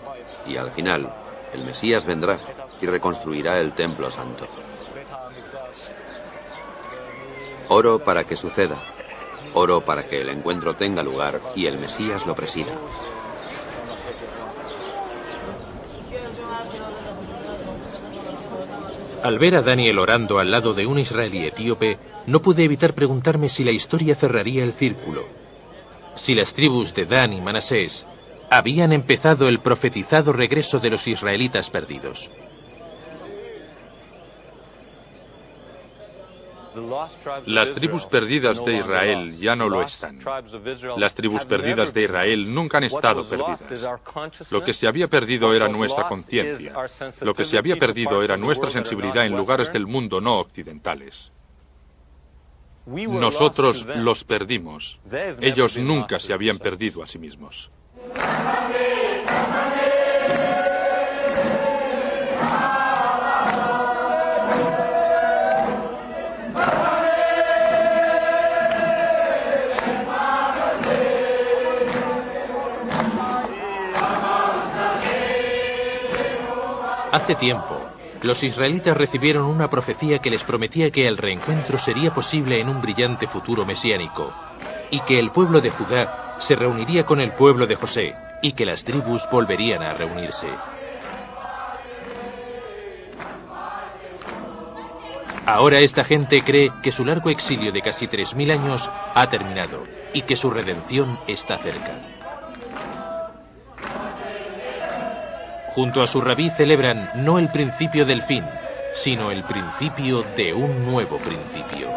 y al final el Mesías vendrá y reconstruirá el templo santo. Oro para que suceda, oro para que el encuentro tenga lugar y el Mesías lo presida. Al ver a Daniel orando al lado de un israelí etíope, no pude evitar preguntarme si la historia cerraría el círculo. Si las tribus de Dan y Manasés habían empezado el profetizado regreso de los israelitas perdidos. Las tribus perdidas de Israel ya no lo están. Las tribus perdidas de Israel nunca han estado perdidas. Lo que se había perdido era nuestra conciencia. Lo que se había perdido era nuestra sensibilidad en lugares del mundo no occidentales. Nosotros los perdimos. Ellos nunca se habían perdido a sí mismos. Hace tiempo, los israelitas recibieron una profecía que les prometía que el reencuentro sería posible en un brillante futuro mesiánico, y que el pueblo de Judá se reuniría con el pueblo de José, y que las tribus volverían a reunirse. Ahora esta gente cree que su largo exilio de casi 3000 años ha terminado, y que su redención está cerca. Junto a su rabí celebran no el principio del fin, sino el principio de un nuevo principio.